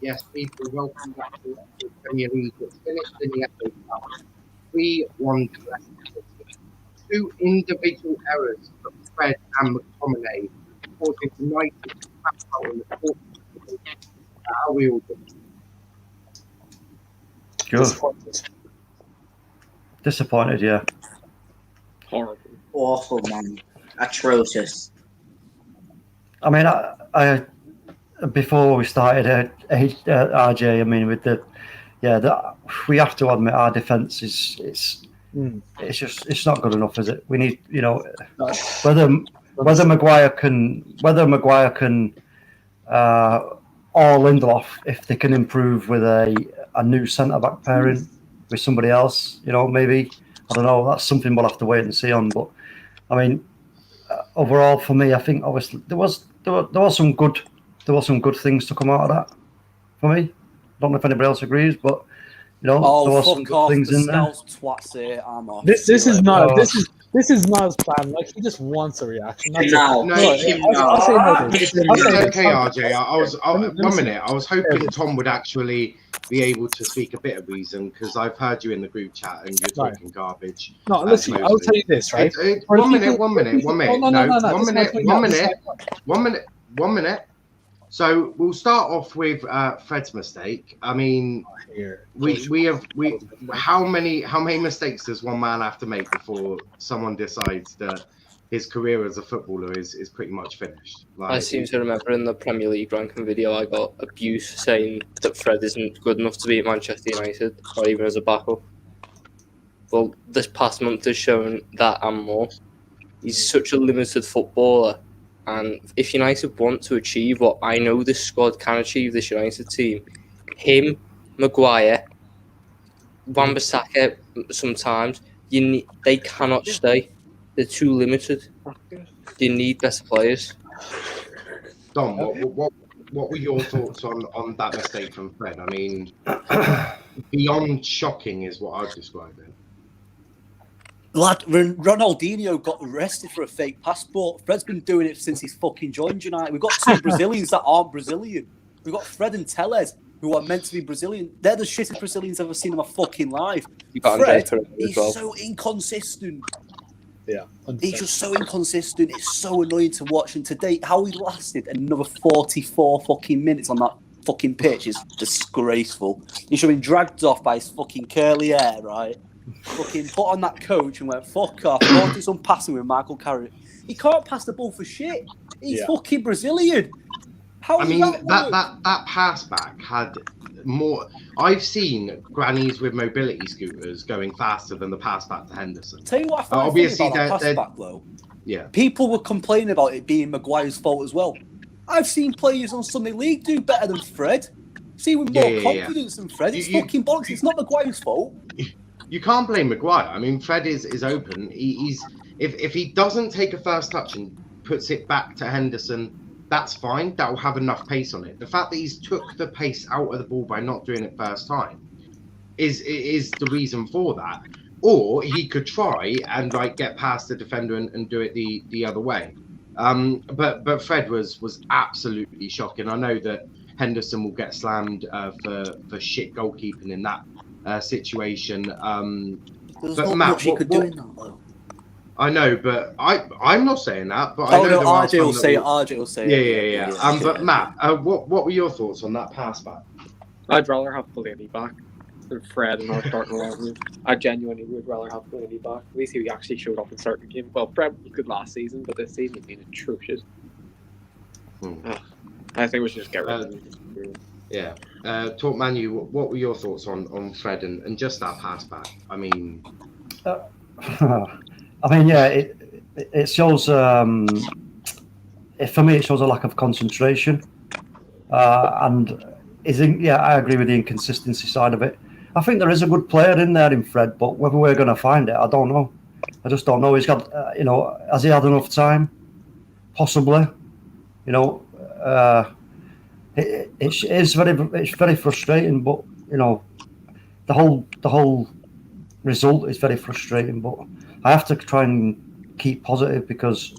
Yes, people, welcome back to the Premier League. It's finished in the FA Cup. 3-1 to Leicester City. Two individual errors from Fred and McTominay causing United to tap out in the fourth minute. How we all doing? Good. Disappointed, yeah. Horrible. Awful, man. Atrocious. I mean, I before we started, RJ. I mean, with we have to admit our defence it's not good enough, is it? We need, whether Maguire can or Lindelof, if they can improve with a new centre back pairing with somebody else, maybe, I don't know. That's something we'll have to wait and see on. But I mean, overall for me, I think obviously there was some good things to come out of that for me. I don't know if anybody else agrees, but there was some good things in there. This is not his plan. Like, he just wants a reaction. It's okay, RJ. I was 1 minute. I was hoping Tom would actually be able to speak a bit of reason, because I've heard you in the group chat and you're talking garbage. No, listen, I'll tell you this, right? 1 minute. 1 minute. So we'll start off with Fred's mistake. I mean, we have how many mistakes does one man have to make before someone decides that his career as a footballer is pretty much finished? I seem to remember in the Premier League ranking video I got abuse saying that Fred isn't good enough to be at Manchester United, or even as a backup. Well, this past month has shown that and more. He's such a limited footballer. And if United want to achieve what I know this squad can achieve, this United team, him, Maguire, Wan-Bissaka, sometimes, they cannot stay. They're too limited. They need better players. Dom, what were your thoughts on that mistake from Fred? I mean, beyond shocking is what I'd describe it. Lad, when Ronaldinho got arrested for a fake passport, Fred's been doing it since he's fucking joined United. We've got two Brazilians that aren't Brazilian. We've got Fred and Tellez, who are meant to be Brazilian. They're the shittest Brazilians I've ever seen in my fucking life. Fred, he's so inconsistent. Yeah, 100%. He's just so inconsistent. It's so annoying to watch. And today, how he lasted another 44 fucking minutes on that fucking pitch is disgraceful. He should have been dragged off by his fucking curly hair, right? Fucking put on that coach and went, fuck off. Go and do some passing with Michael Carrick. He can't pass the ball for shit. He's fucking Brazilian. That pass back had more. I've seen grannies with mobility scooters going faster than the pass back to Henderson. Tell you what I find obviously about that pass back, though. Yeah. People were complaining about it being Maguire's fault as well. I've seen players on Sunday League do better than Fred. See, with more confidence than Fred. It's fucking bollocks. It's not Maguire's fault. You can't blame Maguire. I mean, Fred is open. He's if he doesn't take a first touch and puts it back to Henderson, that's fine. That will have enough pace on it. The fact that he's took the pace out of the ball by not doing it first time is the reason for that. Or he could try and get past the defender and do it the other way. But Fred was absolutely shocking. I know that Henderson will get slammed for shit goalkeeping in that situation. There's but not Matt, much he could do in that, though. I know, but I'm not saying that. But I know no, RJ will say it. RJ will say it. Yeah. But Matt, what were your thoughts on that pass back? I'd rather have Fellaini back than Fred and our starting 11. I genuinely would rather have Fellaini back. At least he actually showed up in certain games. Well, Fred was good last season, but this season he's been atrocious. I think we should just get rid of him. Yeah. Talk Manu, what were your thoughts on Fred and just that pass back? I mean, it shows. For me, it shows a lack of concentration, and I agree with the inconsistency side of it. I think there is a good player in there in Fred, but whether we're going to find it, I don't know. I just don't know. He's got, has he had enough time? Possibly, It's very frustrating, but the whole result is very frustrating. But I have to try and keep positive because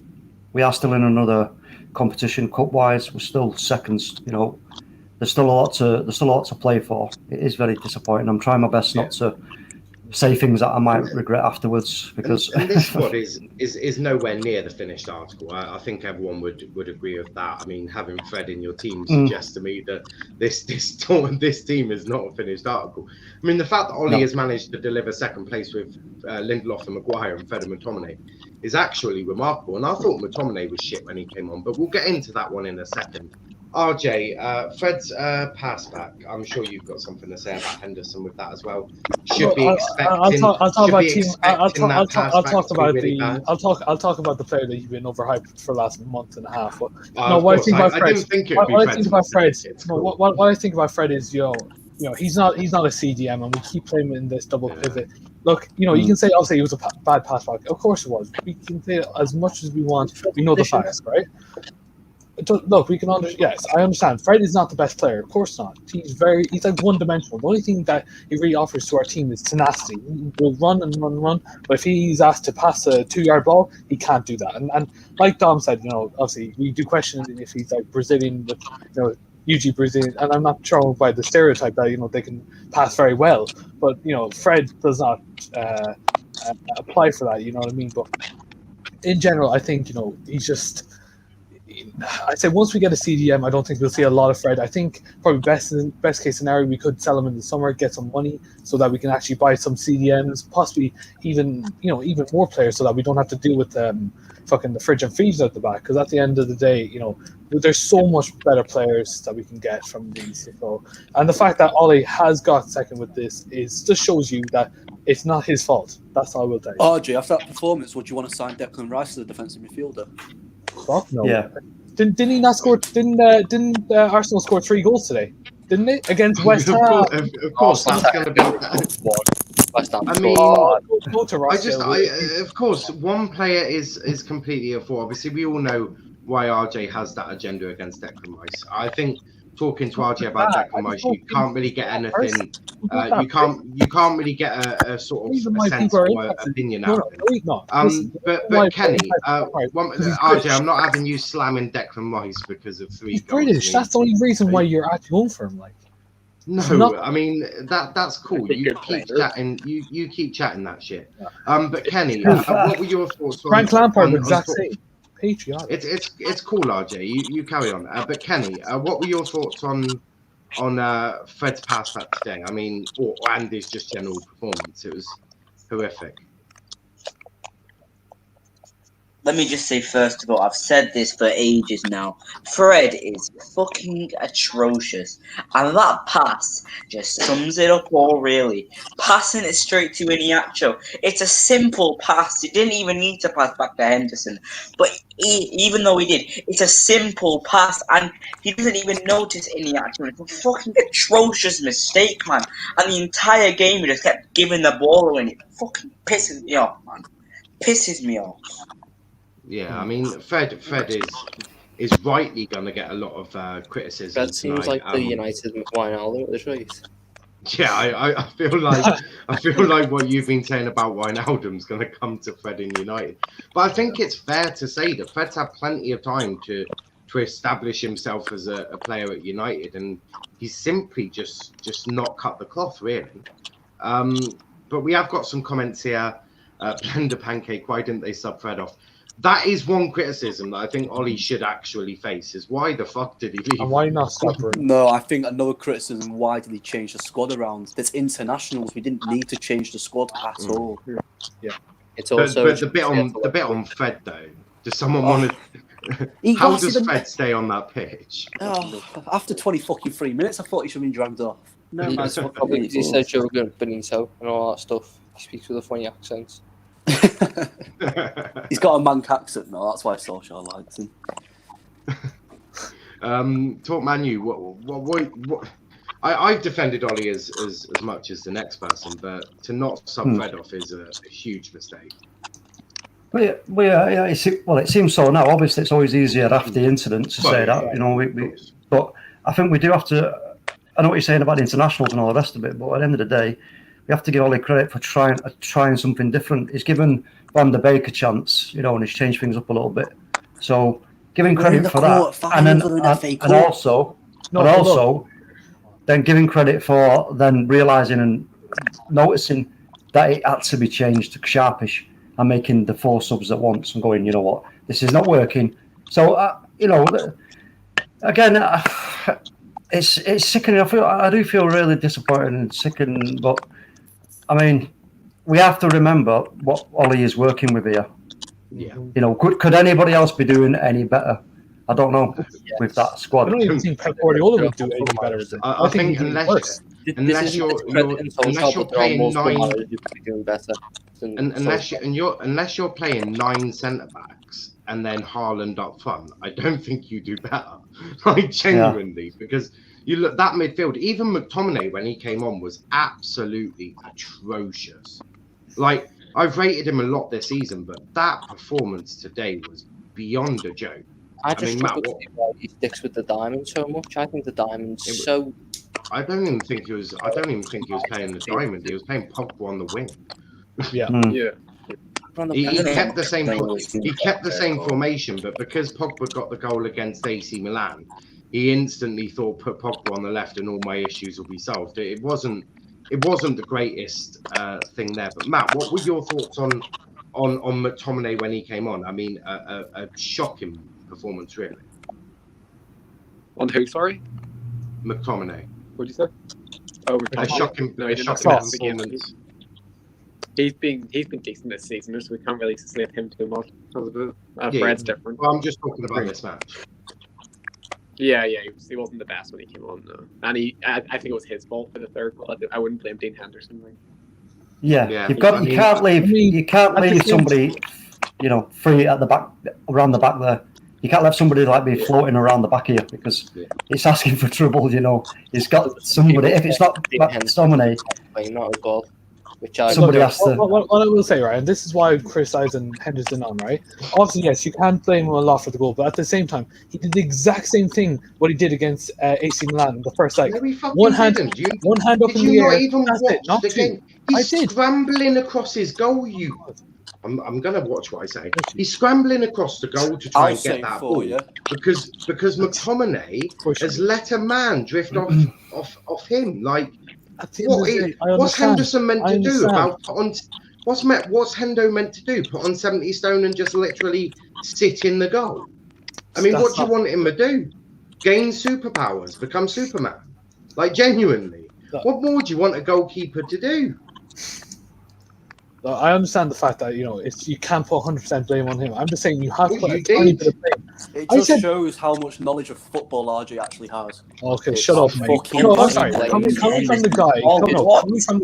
we are still in another competition cup wise. We're still seconds. there's still a lot to play for. It is very disappointing. I'm trying my best not to say things that I might regret afterwards because and this squad is nowhere near the finished article. I think everyone would agree with that. I mean, having Fred in your team suggests to me that this team is not a finished article. I mean, the fact that Ollie has managed to deliver second place with Lindelof and Maguire and Fred and McTominay is actually remarkable. And I thought McTominay was shit when he came on, but we'll get into that one in a second. RJ, Fred's pass back. I'm sure you've got something to say about Henderson with that as well. Should be expecting. I'll talk about the player that you've been overhyped for the last month and a half. But, what I think about Fred. What I think about Fred is, he's not a CDM, and we keep playing him in this double pivot. Look, you can say obviously it was a bad pass back. Of course it was. We can say it as much as we want. We know the facts, right? Look, we can understand. Yes, I understand. Fred is not the best player, of course not. He's like one-dimensional. The only thing that he really offers to our team is tenacity. He will run and run and run, but if he's asked to pass a 2-yard ball, he can't do that. And like Dom said, obviously we do question if he's like Brazilian, usually Brazilian, and I'm not sure by the stereotype that they can pass very well, but Fred does not apply for that. You know what I mean? But in general, I think he's just. I'd say once we get a CDM, I don't think we'll see a lot of Fred. I think probably best case scenario, we could sell him in the summer, get some money so that we can actually buy some CDMs, possibly even more players, so that we don't have to deal with fucking the fridge and feeds at the back. Because at the end of the day, there's so much better players that we can get from these. And the fact that Ollie has got second with this just shows you that it's not his fault. That's all I will tell you. RJ, after that performance, would you want to sign Declan Rice as a defensive midfielder? Fuck no. Yeah. Didn't he not score? Didn't Arsenal score 3 goals today? Didn't it against West Ham? Of course, that's going to be. I mean, of course, one player is completely a fool. Obviously, we all know why RJ has that agenda against Declan Rice. I think talking to RJ about Declan Rice, you can't really get anything. You can't really get a sort of a sensible opinion out of it. But Kenny, RJ, I'm not having you slamming Declan Rice because of 3 goals. British. That's the only reason why you're actually going for him. No, I mean that's cool. You keep chatting. You keep chatting that shit. But Kenny, what were your thoughts on Frank Lampard? Exact same. Patriotic. It's cool, RJ. You carry on. But Kenny, what were your thoughts on Fred's pass back today? I mean, and his just general performance. It was horrific. Let me just say, first of all, I've said this for ages now. Fred is fucking atrocious. And that pass just sums it up all, really. Passing it straight to Iniacho. It's a simple pass. It didn't even need to pass back to Henderson. But even though he did, it's a simple pass. And he doesn't even notice Iniacho. It's a fucking atrocious mistake, man. And the entire game, he just kept giving the ball away. And it fucking pisses me off, man. Pisses me off. Yeah, I mean, Fred is rightly going to get a lot of criticism. Fred seems like the United Wijnaldum at this rate. Yeah, I feel like what you've been saying about Wijnaldum's going to come to Fred in United. But I think it's fair to say that Fred's had plenty of time to establish himself as a player at United, and he's simply just not cut the cloth, really. But we have got some comments here. Blender Pancake, why didn't they sub Fred off? That is one criticism that I think Ollie should actually face, is why the fuck did he leave? And why not stop him? No, I think another criticism, why did he change the squad around? There's internationals. We didn't need to change the squad at all. Yeah. It's also but the bit on Fred, though, does someone want to... How does Fred stay on that pitch? After 3 minutes, I thought he should have been dragged off. No, he said Jurgen Benito and all that stuff. He speaks with a funny accent. He's got a Manc accent now. That's why Solskjaer likes him. Talk Manu. What? I've defended Ollie as much as the next person, but to not sub Fred off is a huge mistake. Well, it seems so now. Obviously, it's always easier after the incident to say that. But I think we do have to. I know what you're saying about the internationals and all the rest of it, but at the end of the day, we have to give Ollie credit for trying something different. He's given Van der Beek a chance, and he's changed things up a little bit. So giving credit for that, and also then giving credit for then realising and noticing that it had to be changed to sharpish and making the 4 subs at once and going, you know what, this is not working. So, again, it's sickening. I do feel really disappointed and sickened, but I mean, we have to remember what Ollie is working with here. Yeah. Could anybody else be doing any better? I don't know with that squad. I don't even think Pep Guardiola would do any better with it. I think unless you're playing 9, unless you're playing 9 centre backs and then Haaland up front, I don't think you do better. Like genuinely, because you look that midfield. Even McTominay when he came on was absolutely atrocious. Like I've rated him a lot this season, but that performance today was beyond a joke. I mean, Matt, he sticks with the diamond so much. I think the diamond's so. I don't even think he was playing the diamond. He was playing Pogba on the wing. Yeah, yeah. He kept the same. He kept the same formation, but because Pogba got the goal against AC Milan, he instantly thought, put Pogba on the left, and all my issues will be solved. It wasn't the greatest thing there. But Matt, what were your thoughts on McTominay when he came on? I mean, a shocking performance, really. On who? Sorry, McTominay. What did you say? Oh, a shocking performance. He's been decent this season, so we can't really slate him too much. Fred's different. Well, I'm just talking about this match. Yeah, he wasn't the best when he came on, though. And I think it was his fault for the third goal. I wouldn't blame Dean Henderson. Yeah. You can't leave somebody, free at the back, around the back there. You can't let somebody be floating around the back here because it's asking for trouble. He's got somebody. If it's not McTominay, not a goal. Somebody has to. What I will say, right, and this is why I'm criticizing Henderson on, right? Obviously, yes, you can't blame him a lot for the goal, but at the same time, he did the exact same thing what he did against AC Milan in the first leg. One hand up in the air. Even watch the game? He's scrambling across his goal. I'm going to watch what I say. He's scrambling across the goal to try and get that ball because McTominay has let a man drift off him. Like, what's Henderson meant to do? What's Hendo meant to do? Put on 70 stone and just literally sit in the goal? I mean, what do you want him to do? Gain superpowers, become Superman? Like, genuinely, what more do you want a goalkeeper to do? I understand the fact that you can't put 100% blame on him. I'm just saying you have to put a tiny bit of blame. It just shows how much knowledge of football RJ actually has. Okay, shut up, mate. I'm sorry. Coming from the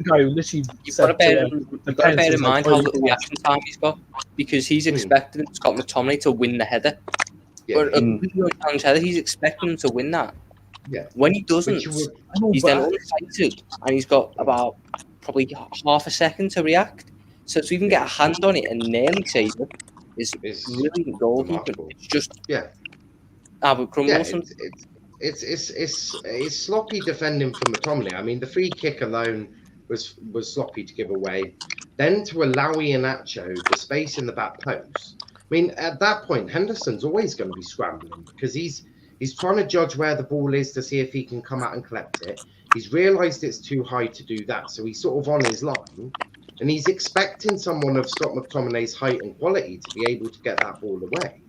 guy who literally said, bear in mind how little reaction time he's got, because he's expecting Scott McTominay to win the header. He's expecting him to win that. Yeah. When he doesn't, he's then unexcited, and he's got about probably half a second to react. So to even get a hand on it and nearly save it is really goalkeeping. It's just Albert Crumble or something. It's sloppy defending from McTominay. I mean, the free kick alone was sloppy to give away. Then to allow Iheanacho the space in the back post. I mean, at that point, Henderson's always going to be scrambling because he's trying to judge where the ball is to see if he can come out and collect it. He's realised it's too high to do that, so he's sort of on his line. And he's expecting someone of Scott McTominay's height and quality to be able to get that ball away.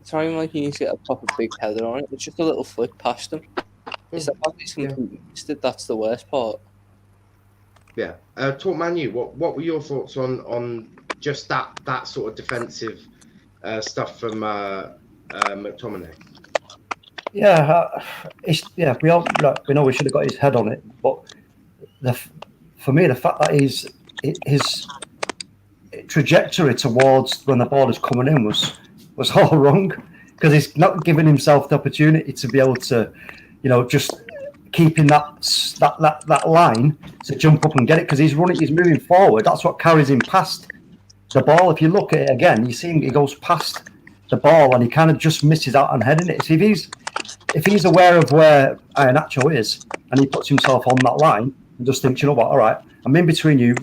It's not even like he needs to get a proper big header on it. It's just a little flick past him. It's the fact he's completely missed it. That's the worst part. Yeah. Talk Manu, what were your thoughts on just that sort of defensive stuff from McTominay? We know we should have got his head on it, but for me, the fact that his trajectory towards when the ball is coming in was all wrong because he's not giving himself the opportunity to be able to, just keeping that line to jump up and get it because he's moving forward. That's what carries him past the ball. If you look at it again, you see him, he goes past the ball and he kind of just misses out on heading it. So if he's aware of where Iheanacho is and he puts himself on that line and just thinks, you know what, all right, I'm in between you,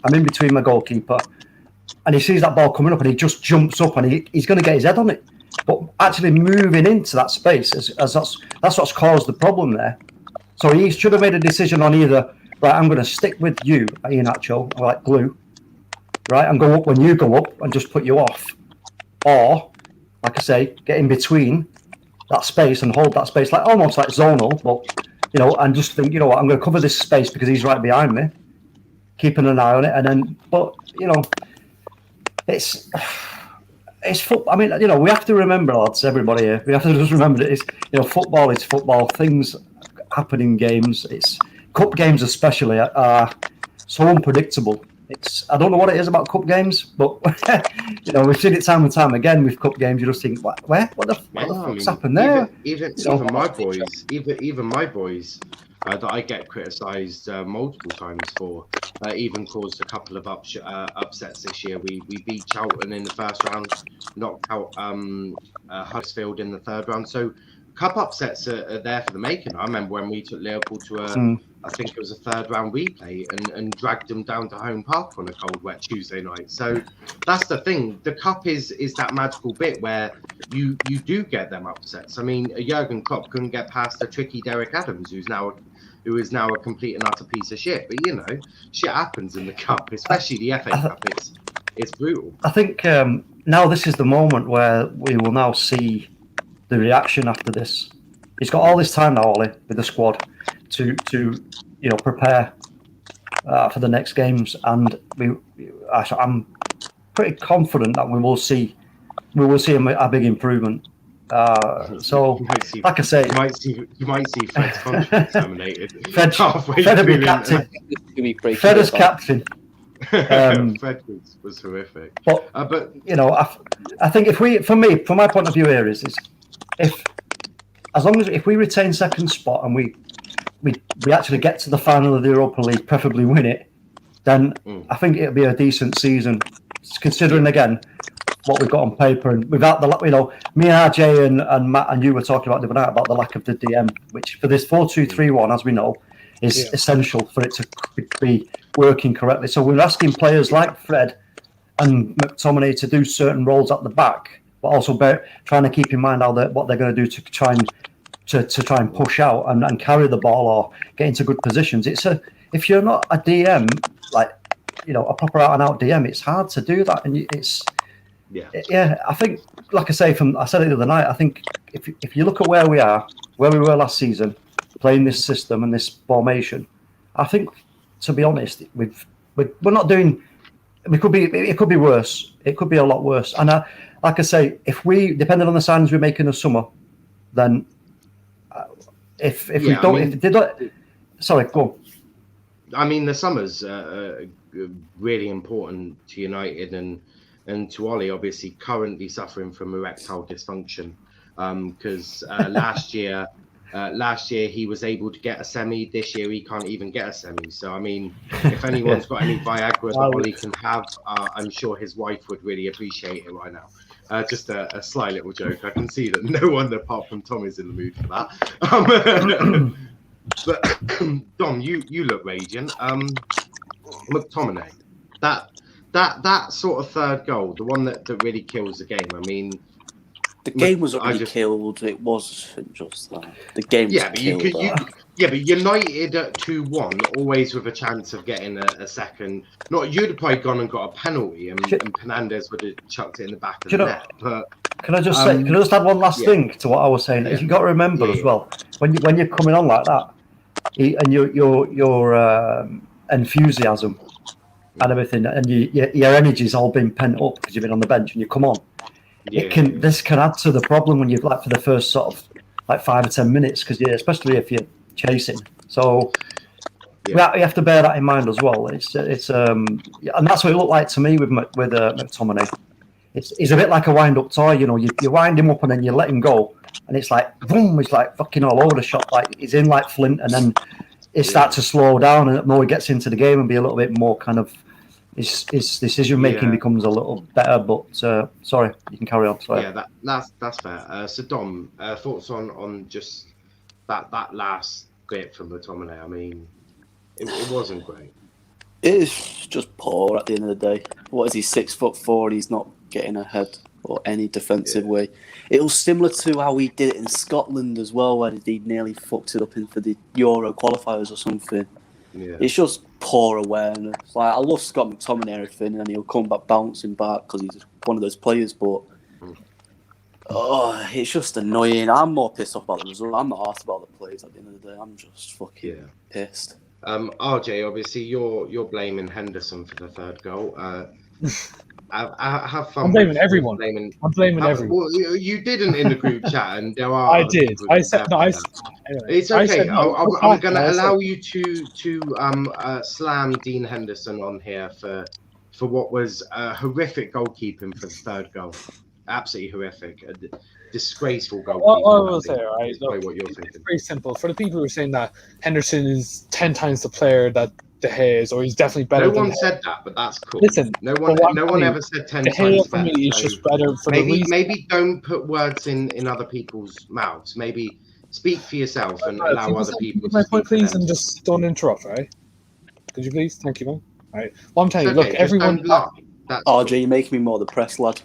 I'm in between my goalkeeper, and he sees that ball coming up and he just jumps up and he's going to get his head on it. but actually moving into that space as that's what's caused the problem there. So he should have made a decision on either, right, I'm going to stick with you, Iheanacho, like glue, right, and go up when you go up and just put you off. Or, like I say, get in between that space and hold that space, like almost like zonal, but, and just think, what, I'm going to cover this space because he's right behind me, keeping an eye on it. And then, but, it's football. I mean, we have to remember, lads, everybody here, we have to just remember that football is football. Things happen in games. It's cup games especially are so unpredictable. I don't know what it is about cup games, but we've seen it time and time again with cup games. You just think, what the fuck's happened there? Even my boys that I get criticised multiple times for, even caused a couple of upsets this year. We beat Charlton in the first round, knocked out Huddersfield in the third round. So cup upsets are there for the making. I remember when we took Liverpool to I think it was a third round replay and dragged them down to Home Park on a cold, wet Tuesday night. So that's the thing. The cup is that magical bit where you do get them upsets. I mean, Jurgen Klopp couldn't get past a tricky Derek Adams, who is now a complete and utter piece of shit. But shit happens in the cup, especially the FA Cup. It's brutal. I think now this is the moment where we will now see the reaction after this. He's got all this time now, Ollie, with the squad to prepare for the next games, and I'm pretty confident that we will see a big improvement. So, like I say, you might see Fred's contract terminated. Fred will be captain. Fred as captain. Fred was horrific. But I think from my point of view here is if we retain second spot and we actually get to the final of the Europa League, preferably win it, then I think it'll be a decent season. Considering again what we've got on paper, and without me and RJ and Matt and you were talking about the other night about the lack of the DM, which for this 4-2-3-1, as we know, is essential for it to be working correctly. So we're asking players like Fred and McTominay to do certain roles at the back, but also trying to keep in mind what they're going to do to try and push out and carry the ball or get into good positions. If you're not a DM, like a proper out and out DM, it's hard to do that, and I think, like I say, I said it the other night. I think if you look at where we were last season, playing this system and this formation, I think, to be honest, we're not doing. It could be worse. It could be a lot worse. And like I say, depending on the signings we make in the summer, then sorry, go on. I mean, the summer's really important to United and to Ollie, obviously currently suffering from erectile dysfunction, because last year he was able to get a semi. This year he can't even get a semi. So I mean, if anyone's got any Viagra that Ollie can have, I'm sure his wife would really appreciate it right now. Just a sly little joke. I can see that no one apart from Tom is in the mood for that. But Dom, you look radiant. McTominay, that sort of third goal, the one that really kills the game. I mean, the game was already killed. It wasn't just that. The game was killed. But United at 2-1, always with a chance of getting a second. You'd have probably gone and got a penalty, and Fernandes would have chucked it in the back of the net. But can I just add one last thing to what I was saying? You've got to remember as well, when you're coming on like that, and your enthusiasm and everything, and your energy's all been pent up because you've been on the bench and you come on. This can add to the problem when you've for the first sort of 5 or 10 minutes, because especially if you're chasing. So you have to bear that in mind as well. It's and that's what it looked like to me with McTominay. He's a bit like a wind-up toy, you wind him up and then you let him go, and it's like boom, he's like fucking all over the shot, like he's in like Flint, and then it starts to slow down, and the more he gets into the game and be a little bit more kind of his decision making becomes a little better. But sorry, you can carry on. Sorry. Yeah, that's fair. So Dom, thoughts on just that last bit from McTominay? I mean, it wasn't great. It's just poor at the end of the day. What is he, 6'4", and he's not getting ahead or any defensive way. It was similar to how he did it in Scotland as well, where he nearly fucked it up for the Euro qualifiers or something. Yeah. It's just poor awareness. Like, I love Scott McTominay and everything, and he'll come back bouncing back because he's one of those players, but it's just annoying. I'm more pissed off about the result. I'm not asked about the players at the end of the day. I'm just fucking pissed. RJ, obviously you're blaming Henderson for the third goal. Have fun. I'm blaming everyone. I'm blaming everyone. Well, you didn't in the group chat, and there are. I did. I said no. Anyway, it's okay. Said, no, I'm going to allow you to slam Dean Henderson on here for what was horrific goalkeeping for the third goal. Absolutely horrific. A disgraceful goalkeeping. What I will say, right? Look, what you're thinking. It's very simple. For the people who are saying that Henderson is 10 times the player that De Gea is, or he's definitely better. No one said that, but that's cool. Listen, no one ever said 10 times better. For me, is just better for maybe don't put words in other people's mouths. Maybe speak for yourself and allow other people to my speak point, for please, them. and just don't interrupt, right? Could you please? Thank you, man. All right. Well, I'm telling you, look, everyone. RJ, you're making me more depressed, lad.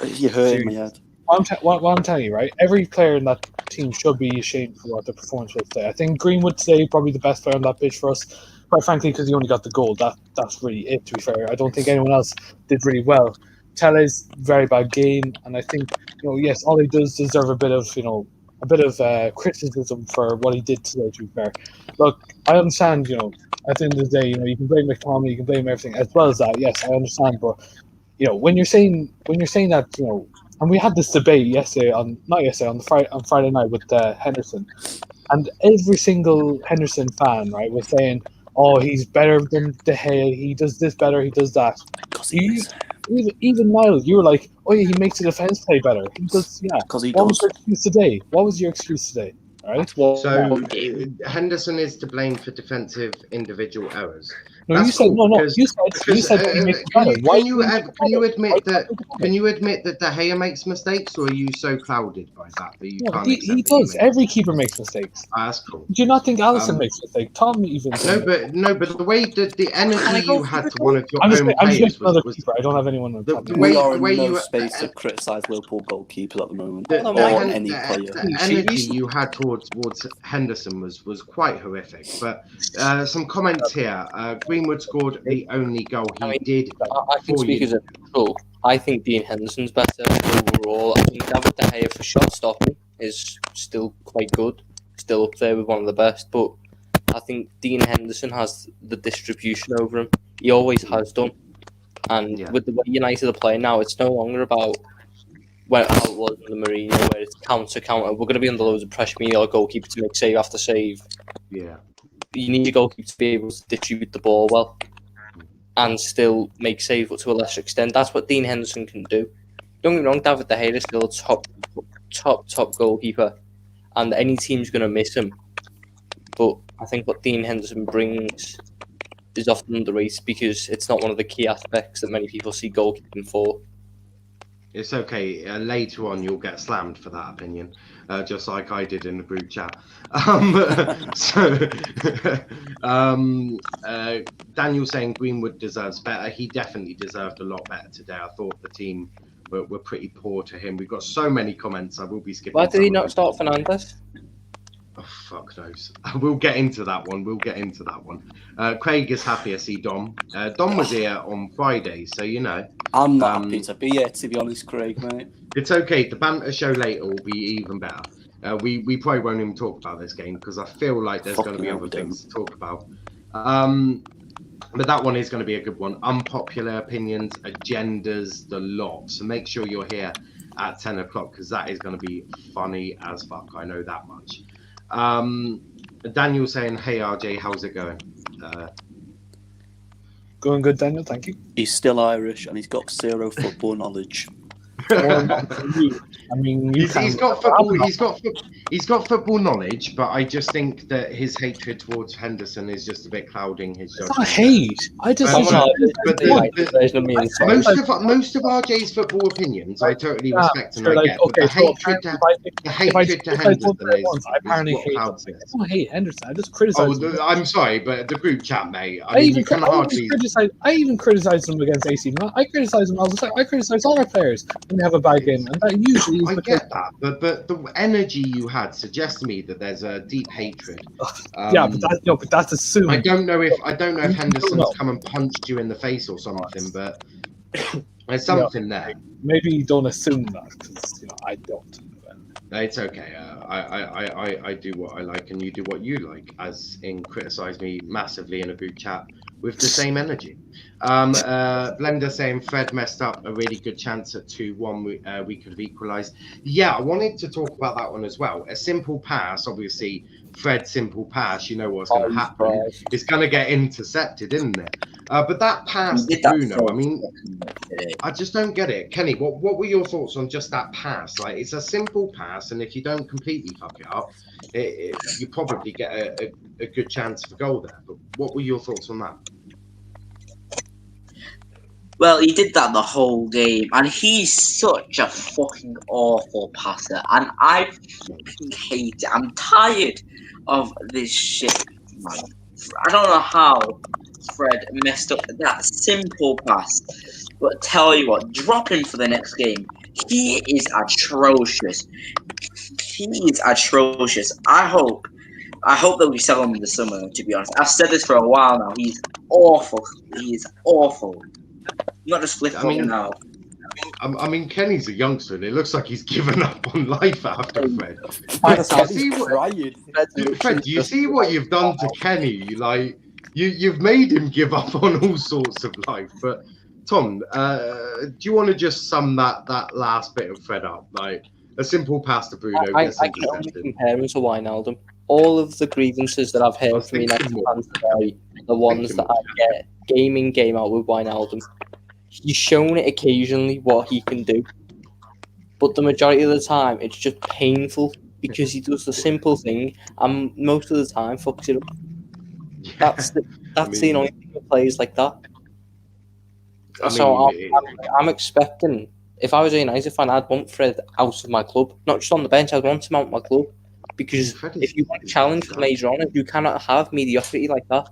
You're hurting my head. What I'm telling you, right? Every player in that team should be ashamed for what their performance was today. I think Greenwood today probably the best player on that pitch for us. Quite frankly, because he only got the goal. That's really it, to be fair. I don't think anyone else did really well. Tele's very bad game, and I think, yes, all he does deserve a bit of criticism for what he did today, to be fair. Look, I understand, at the end of the day, you can blame McTominay, you can blame everything, as well as that, yes, I understand, but, when you're saying that, and we had this debate on Friday night with Henderson, and every single Henderson fan, right, was saying, oh, he's better than De Gea, he does this better, he does that. Even Niall, you were like, oh yeah, he makes the defense play better. He does, yeah. Because he does. What was your excuse today? Right? So Henderson is to blame for defensive individual errors. No, you said no. You said he makes it better. Can you admit that De Gea makes mistakes, or are you so clouded by that you can't? He does. Every keeper makes mistakes. That's cool. Do you not think Alisson makes mistakes? Tom even. No, but the way that the energy you had to one of your own players was keeper. I don't have anyone. We are in no space to criticise Liverpool goalkeepers at the moment, or any player. The energy you had towards Henderson was quite horrific. But some comments here. Greenwood scored the only goal he did. I can speak as a goal. I think Dean Henderson's better overall. I think David De Gea for shot stopping is still quite good, still up there with one of the best. But I think Dean Henderson has the distribution over him. He always has done. And with the way United are playing now, it's no longer about how it was in the Mourinho, where it's counter. We're going to be under loads of pressure. We need our goalkeeper to make save after save. Yeah. You need your goalkeeper to be able to distribute the ball well and still make save, but to a lesser extent. That's what Dean Henderson can do. Don't get me wrong, David De Gea is still a top goalkeeper, and any team's going to miss him. But I think what Dean Henderson brings is often underrated because it's not one of the key aspects that many people see goalkeeping for. It's okay. Later on, you'll get slammed for that opinion, just like I did in the group chat. Daniel saying Greenwood deserves better. He definitely deserved a lot better today. I thought the team were pretty poor to him. We've got so many comments. I will be skipping. Why did he not start Fernandes? Oh, fuck knows. We'll get into that one. Craig is happy to see Dom. Dom was here on Friday, so I'm not happy to be here, to be honest, Craig, mate. It's okay. The banter show later will be even better. We probably won't even talk about this game because I feel like there's going to be other things to talk about. But that one is going to be a good one. Unpopular opinions, agendas, the lot. So make sure you're here at 10 o'clock because that is going to be funny as fuck. I know that much. Daniel saying, hey RJ, how's it going? Going good, Daniel, thank you. He's still Irish and he's got zero football knowledge. I mean, he's got football. He's got football knowledge, but I just think that his hatred towards Henderson is just a bit clouding his It's judgment. not hate. I just Most of RJ's football opinions, I totally respect and I get. But the hatred to Henderson is what clouds this. I don't hate Henderson. I just criticize him. I'm sorry, but the group chat, mate. I mean, you can hardly. I even criticize him against AC Milan. I criticize him all the time. I criticize all our players when they have a bad game, and that usually is I get that, but the energy you had suggests to me that there's a deep hatred. But that's assuming. I don't know if Henderson's come and punched you in the face or something, but there's something there. Maybe you don't assume that, because I don't. It's okay. I do what I like, and you do what you like. As in, criticize me massively in a group chat with the same energy. Blender saying Fred messed up a really good chance at 2-1. We could have equalised. Yeah, I wanted to talk about that one as well. A simple pass, obviously. Fred's simple pass, you know what's going to happen. It's going to get intercepted, isn't it? But that pass to Bruno, I mean, I just don't get it. Kenny, what were your thoughts on just that pass? Like, it's a simple pass, and if you don't completely fuck it up, you probably get a good chance for goal there. But what were your thoughts on that? Well, he did that the whole game, and he's such a fucking awful passer, and I fucking hate it. I'm tired of this shit, man. I don't know how Fred messed up that simple pass, but tell you what, drop him for the next game. He is atrocious. I hope that we sell him in the summer, to be honest. I've said this for a while now. He's awful. He is awful. Not just flip-flopping now. I mean, Kenny's a youngster, and it looks like he's given up on life after Fred. Fred, do you see what you've done to Kenny? Like, you've made him give up on all sorts of life. But Tom, do you want to just sum that last bit of Fred up? Like, a simple pass to Bruno. I can only compare him to Wijnaldum. All of the grievances that I've heard from United fans today, the ones that I get game in, game out with Wijnaldum. He's shown it occasionally what he can do, but the majority of the time it's just painful because he does the simple thing and most of the time fucks it up. That's the annoying thing with players like that. I'm expecting, if I was a United fan, I'd want Fred out of my club, not just on the bench. I'd want him out of my club because if you want to challenge for major honours, you cannot have mediocrity like that.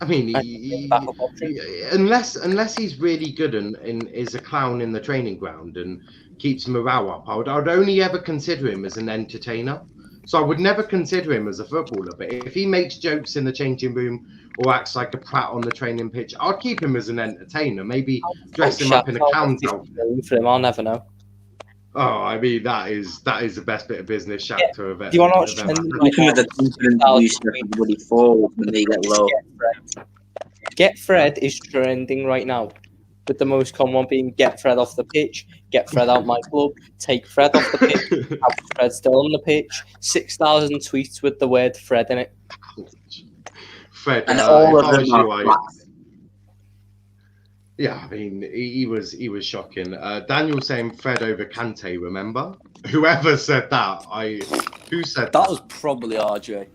I mean, unless he's really good and is a clown in the training ground and keeps morale up, I would only ever consider him as an entertainer. So I would never consider him as a footballer. But if he makes jokes in the changing room or acts like a prat on the training pitch, I'd keep him as an entertainer. Maybe dress him up in a clown's outfit. For him, I'll never know. Oh, I mean, that is the best bit of business Shakhtar event. Do you want to watch trending right now? The confidence boost everybody forward when they get low. Get Fred is trending right now, with the most common one being get Fred off the pitch, get Fred out my club, take Fred off the pitch, have Fred still on the pitch, 6,000 tweets with the word Fred in it. Fred, and all of them are yeah, I mean, he was shocking. Daniel saying Fred over Kante, remember? Whoever said that, who said that? That was probably RJ.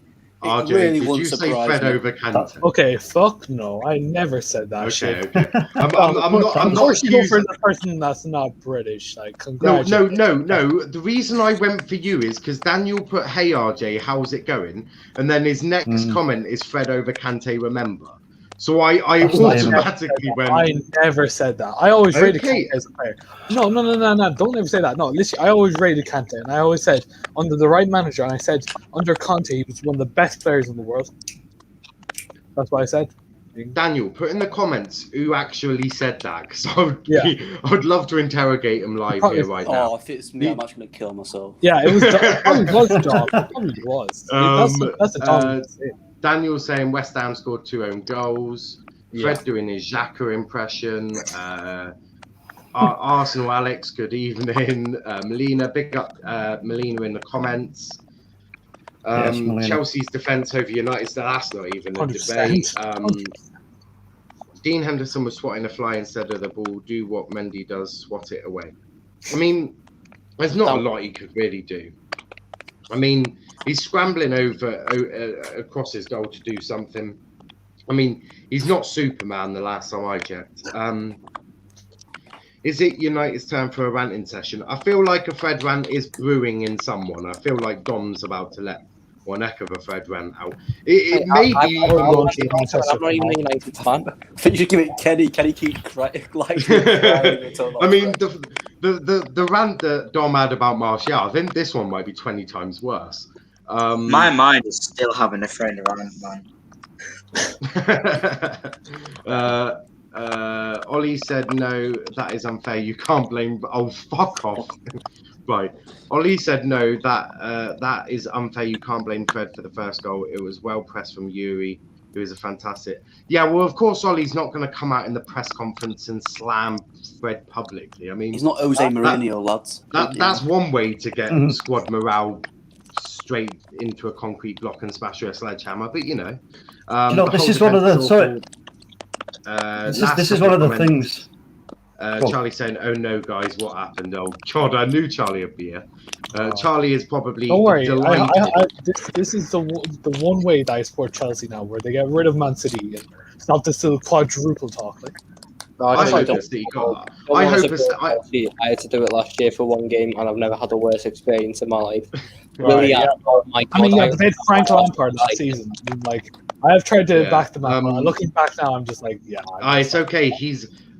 RJ, really did you say Fred over Kante? Okay, fuck no, I never said that shit. Okay. I'm not accusing the person that's not British. Like, congratulations. No. The reason I went for you is because Daniel put, "Hey RJ, how's it going?" And then his next comment is Fred over Kante, remember? So I automatically went. I never said that. I always rated Kante as a player. No. Don't ever say that. No, listen, I always rated Kante, and I always said under the right manager, and I said under Conte, he was one of the best players in the world. That's what I said. Daniel, put in the comments who actually said that, because I'd love to interrogate him live here right now. Oh, if it's me, I'm actually going to kill myself. Yeah, it was. It probably was Dom. It probably was. That's a Dom. Daniel saying West Ham scored 2 own goals. Fred doing his Xhaka impression. Arsenal Alex, good evening. Melina, big up Melina in the comments. Chelsea's defence over United, that's not even a debate. Dean Henderson was swatting a fly instead of the ball. Do what Mendy does, swat it away. I mean, there's not a lot he could really do. I mean, he's scrambling across his goal to do something. I mean, he's not Superman the last time I checked. Is it United's turn for a ranting session? I feel like a Fred rant is brewing in someone. I feel like Dom's about to let one heck of a Fred rant out. It may be. I'm not even a United fan. I think you should give it Kenny. Kenny keep crying. I mean, the rant that Dom had about Martial, I think this one might be 20 times worse. My mind is still having a Fred rant, man. Ollie said, no, that is unfair. You can't blame. Oh, fuck off. Right. Ollie said, no, that is unfair. You can't blame Fred for the first goal. It was well pressed from Yuri, who is a fantastic. Yeah, well, of course, Ollie's not going to come out in the press conference and slam Fred publicly. I mean, he's not Jose Mourinho, lads. That's one way to get squad morale straight into a concrete block and smash with a sledgehammer. But, this is one of the. Sorry. This is one of the things. Charlie saying, "Oh no, guys, what happened?" Oh God, I knew Charlie would be here. Charlie is probably. Don't worry. This is the one way that I support Chelsea now, where they get rid of Man City and stop this little quadruple talk. Like, I had to do it last year for one game, and I've never had a worse experience in my life. Right, yeah. Oh my God, they had Frank Lampard last season. Like, I have tried to back them up. Looking back now, I'm just like, yeah. It's okay.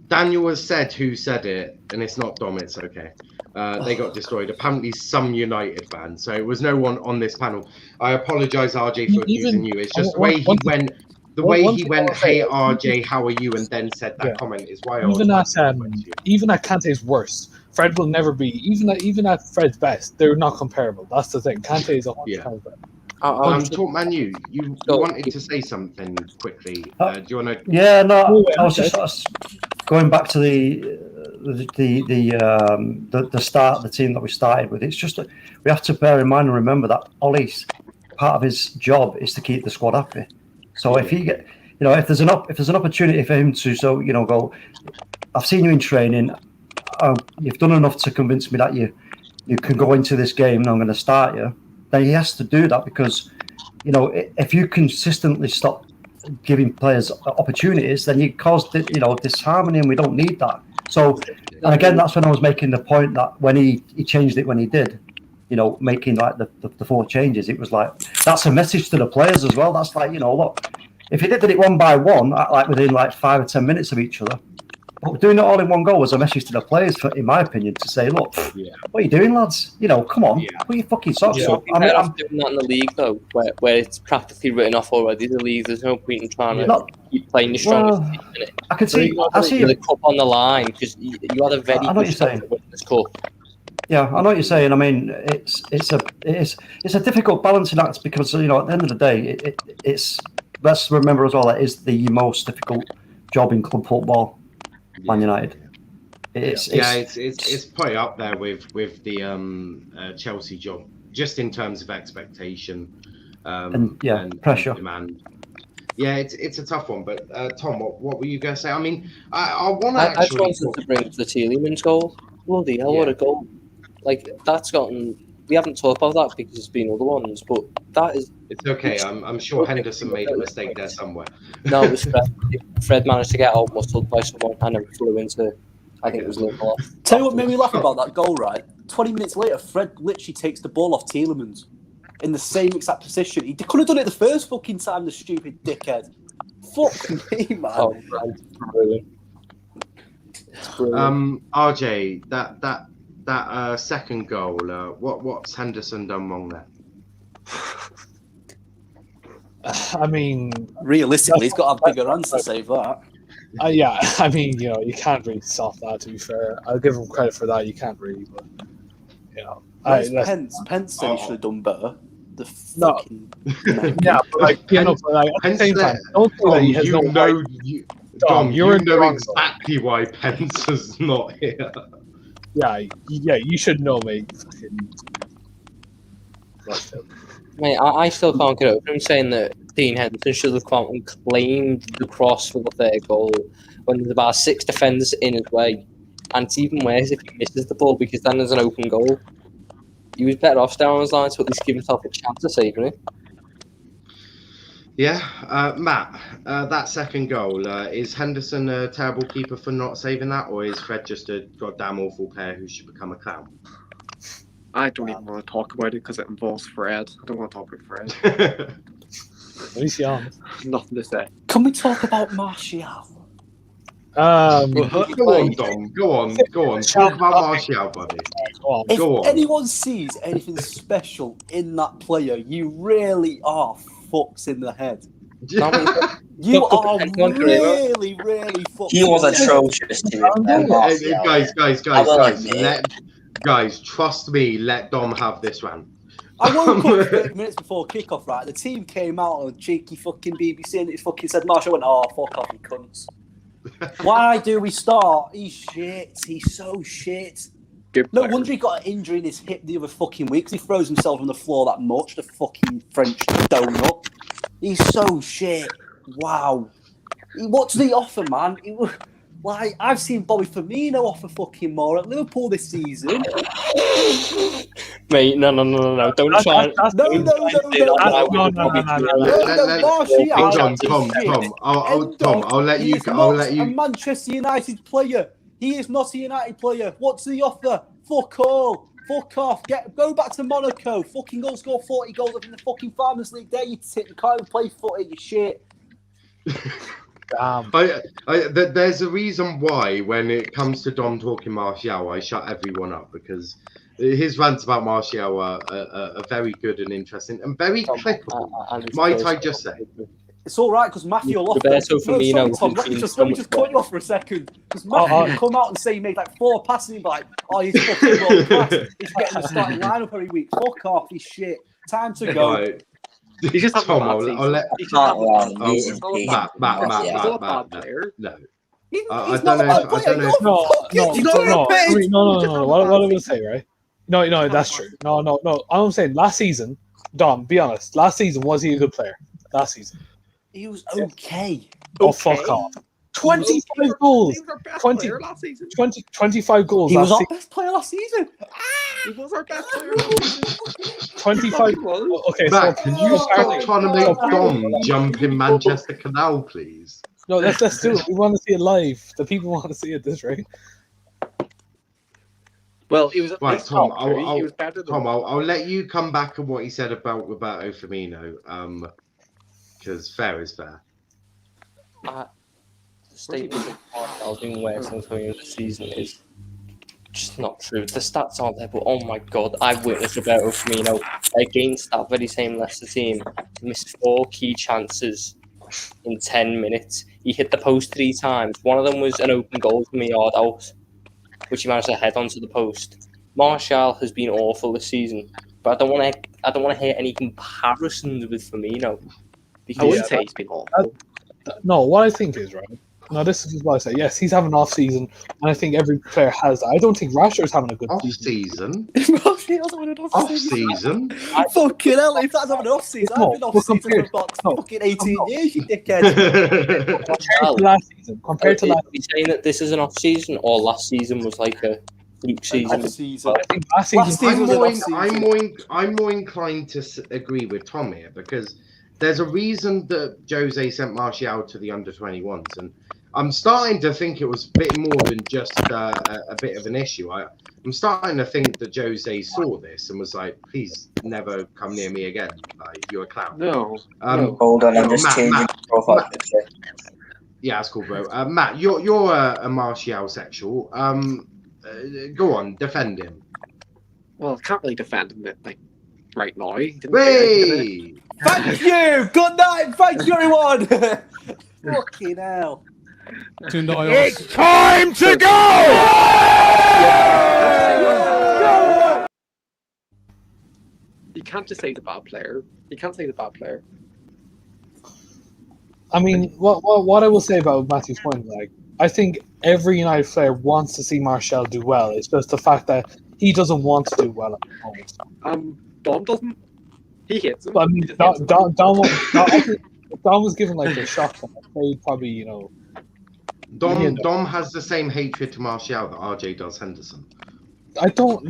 Daniel has said who said it, and it's not Dom. It's okay. They got destroyed. Apparently, some United fan. So it was no one on this panel. I apologise, RJ, for accusing you. It's just the way he went. The way he went, "Hey RJ, how are you?" and then said that comment is why. Even at Kante's worst, Fred will never be. Even at Fred's best, they're not comparable. That's the thing. Kante is 100 times better. Talk Manu. You wanted to say something quickly. Do you want to? Yeah, no. I was just going back to the start, the team that we started with. It's just that we have to bear in mind and remember that Ollie's part of his job is to keep the squad happy. So if he get, if there's an opportunity for him to, go, I've seen you in training. You've done enough to convince me that you can go into this game and I'm going to start you. Then he has to do that because, if you consistently stop giving players opportunities, then you cause disharmony, and we don't need that. So, and again, that's when I was making the point that when he changed it when he did, making like the 4 changes, it was like that's a message to the players as well. That's like, look, if you did it one by one, like within like 5 or 10 minutes of each other, but doing it all in one go was a message to the players, in my opinion, to say, look, what are you doing, lads? Come on, put your fucking socks up. I'm doing that in the league, though, where it's practically written off already. The league, there's no point in trying to keep playing your strongest team in it. I can see. I see the cup on the line because you had a very good shot to win this cup. Yeah, I know what you're saying. I mean, it's a difficult balancing act because at the end of the day, it's let's remember as well that is the most difficult job in club football. Man United. It's probably up there with the Chelsea job, just in terms of expectation and pressure and demand. Yeah, it's a tough one. But Tom, what were you going to say? I mean, I want to actually. I just wanted to bring up the Tielemans goal. Bloody hell, what a goal! Like that's gotten. We haven't talked about that because there's been other ones, but that is. It's okay. I'm sure Henderson made a mistake there somewhere. No, it was Fred. Fred managed to get out muscled by someone and then flew into. I think it was Liverpool. Tell you what made me laugh about that goal, right? 20 minutes later, Fred literally takes the ball off Tielemans in the same exact position. He could have done it the first fucking time, the stupid dickhead. Fuck me, man. Oh, brilliant. RJ, that second goal, what's Henderson done wrong there? I mean, realistically, he's got a bigger hands to save that. Yeah, I mean, you can't really stop that. To be fair, I'll give him credit for that. You can't really, but Pence said he should have done better. The fucking yeah, but like at the same time, don't say that he has no right. Dom, you know exactly why Pence is not here. Yeah, you should know, mate. Mate, I still can't get over him saying that Dean Henderson should have come and claimed the cross for the third goal when there's about 6 defenders in his way. And it's even worse if he misses the ball because then there's an open goal. he was better off staying on his line to at least give himself a chance of saving it. Yeah, Matt, that second goal, is Henderson a terrible keeper for not saving that, or is Fred just a goddamn awful player who should become a clown? I don't even want to talk about it because it involves Fred. I don't want to talk about Fred. At least young. Nothing to say. Can we talk about Martial? Go on, Dom. Go on. Talk about Martial, buddy. If Go on. anyone sees anything special in that player, you really are fucks in the head. You are really, really fucked. He was atrocious to Guys, trust me. Let Dom have this rant. I woke up 30 minutes before kickoff, right? The team came out on cheeky fucking BBC and it fucking said Martial. I went, oh, fuck off, you cunts. Why do we start? He's shit. He's so shit. No wonder he got an injury in his hip the other fucking week because he throws himself on the floor that much. The fucking French donut. He's so shit. Wow. What does he offer, man? Like, I've seen Bobby Firmino offer fucking more at Liverpool this season. Mate, no. Don't try. No. Tom, I'll let you. A Manchester United player. He is not a United player. What does he offer? Fuck all. Fuck off. Go back to Monaco. Fucking go score 40 goals up in the fucking Farmers League. There you sit and can't even play footy. You shit. There's a reason why when it comes to Dom talking Martial, I shut everyone up because his rants about Martial are very good and interesting and very clickable. Might I just say? It's all right because Matthew will offer. Let me just cut you off for a second because Matthew will come out and say he made like 4 passes and be like, oh, he's fucking world class. He's getting the starting lineup every week. Fuck off, he's shit. Time to go. Right. He's just Tom, I'll let Matt. No. I don't know. No. What I'm gonna say, right? No, that's true. No. I'm saying last season, Dom, be honest. Last season, was he a good player? Last season, he was okay. Oh, fuck off. 25 goals. 25 goals. He was our best player last season. He was our best player last season. 25. Okay, Matt, can you stop trying to make Dom jump in Manchester Canal, please? No, let's do it. We want to see it live. The people want to see it this right. Well, he was right, Tom. I'll let you come back on what he said about Roberto Firmino. Because fair is fair. The statement of Martial doing worse than Firmino this season is just not true. The stats aren't there, but oh my god, I witnessed Roberto Firmino against that very same Leicester team miss 4 key chances in 10 minutes. He hit the post 3 times. One of them was an open goal from a yard out, which he managed to head onto the post. Martial has been awful this season, but I don't want to hear any comparisons with Firmino. I wouldn't say he's been awful. No, what I think is, right, no, this is what I say. Yes, he's having an off season, and I think every player has that. I don't think Rashford's having a good season. Off season? Fucking hell, if that's having an off season, I've been off season for about fucking 18 years, you dickhead. Compared to last season. Are you saying that this is an off season, or last season was like a fluke season? Off season. I think last season. I'm more inclined to agree with Tom here because there's a reason that Jose sent Martial to the under-21s, and I'm starting to think it was a bit more than just a bit of an issue. I'm starting to think that Jose saw this and was like, please never come near me again. Like, you're a clown. No. Hold on, I'm just changing profile picture. Yeah, that's cool, bro. Matt, you're a Martial sexual. Go on, defend him. Well, I can't really defend him like right now. Hey! Thank you! Good night! Thank you, everyone! Fucking hell. It's time to go! You can't just say the bad player. I mean, what I will say about Matthew's point, like, I think every United player wants to see Martial do well. It's just the fact that he doesn't want to do well at the moment. Dom doesn't. He hits him. But, I mean, Dom was given like a shock. He probably, you know. Dom has the same hatred to Martial that RJ does Henderson. I don't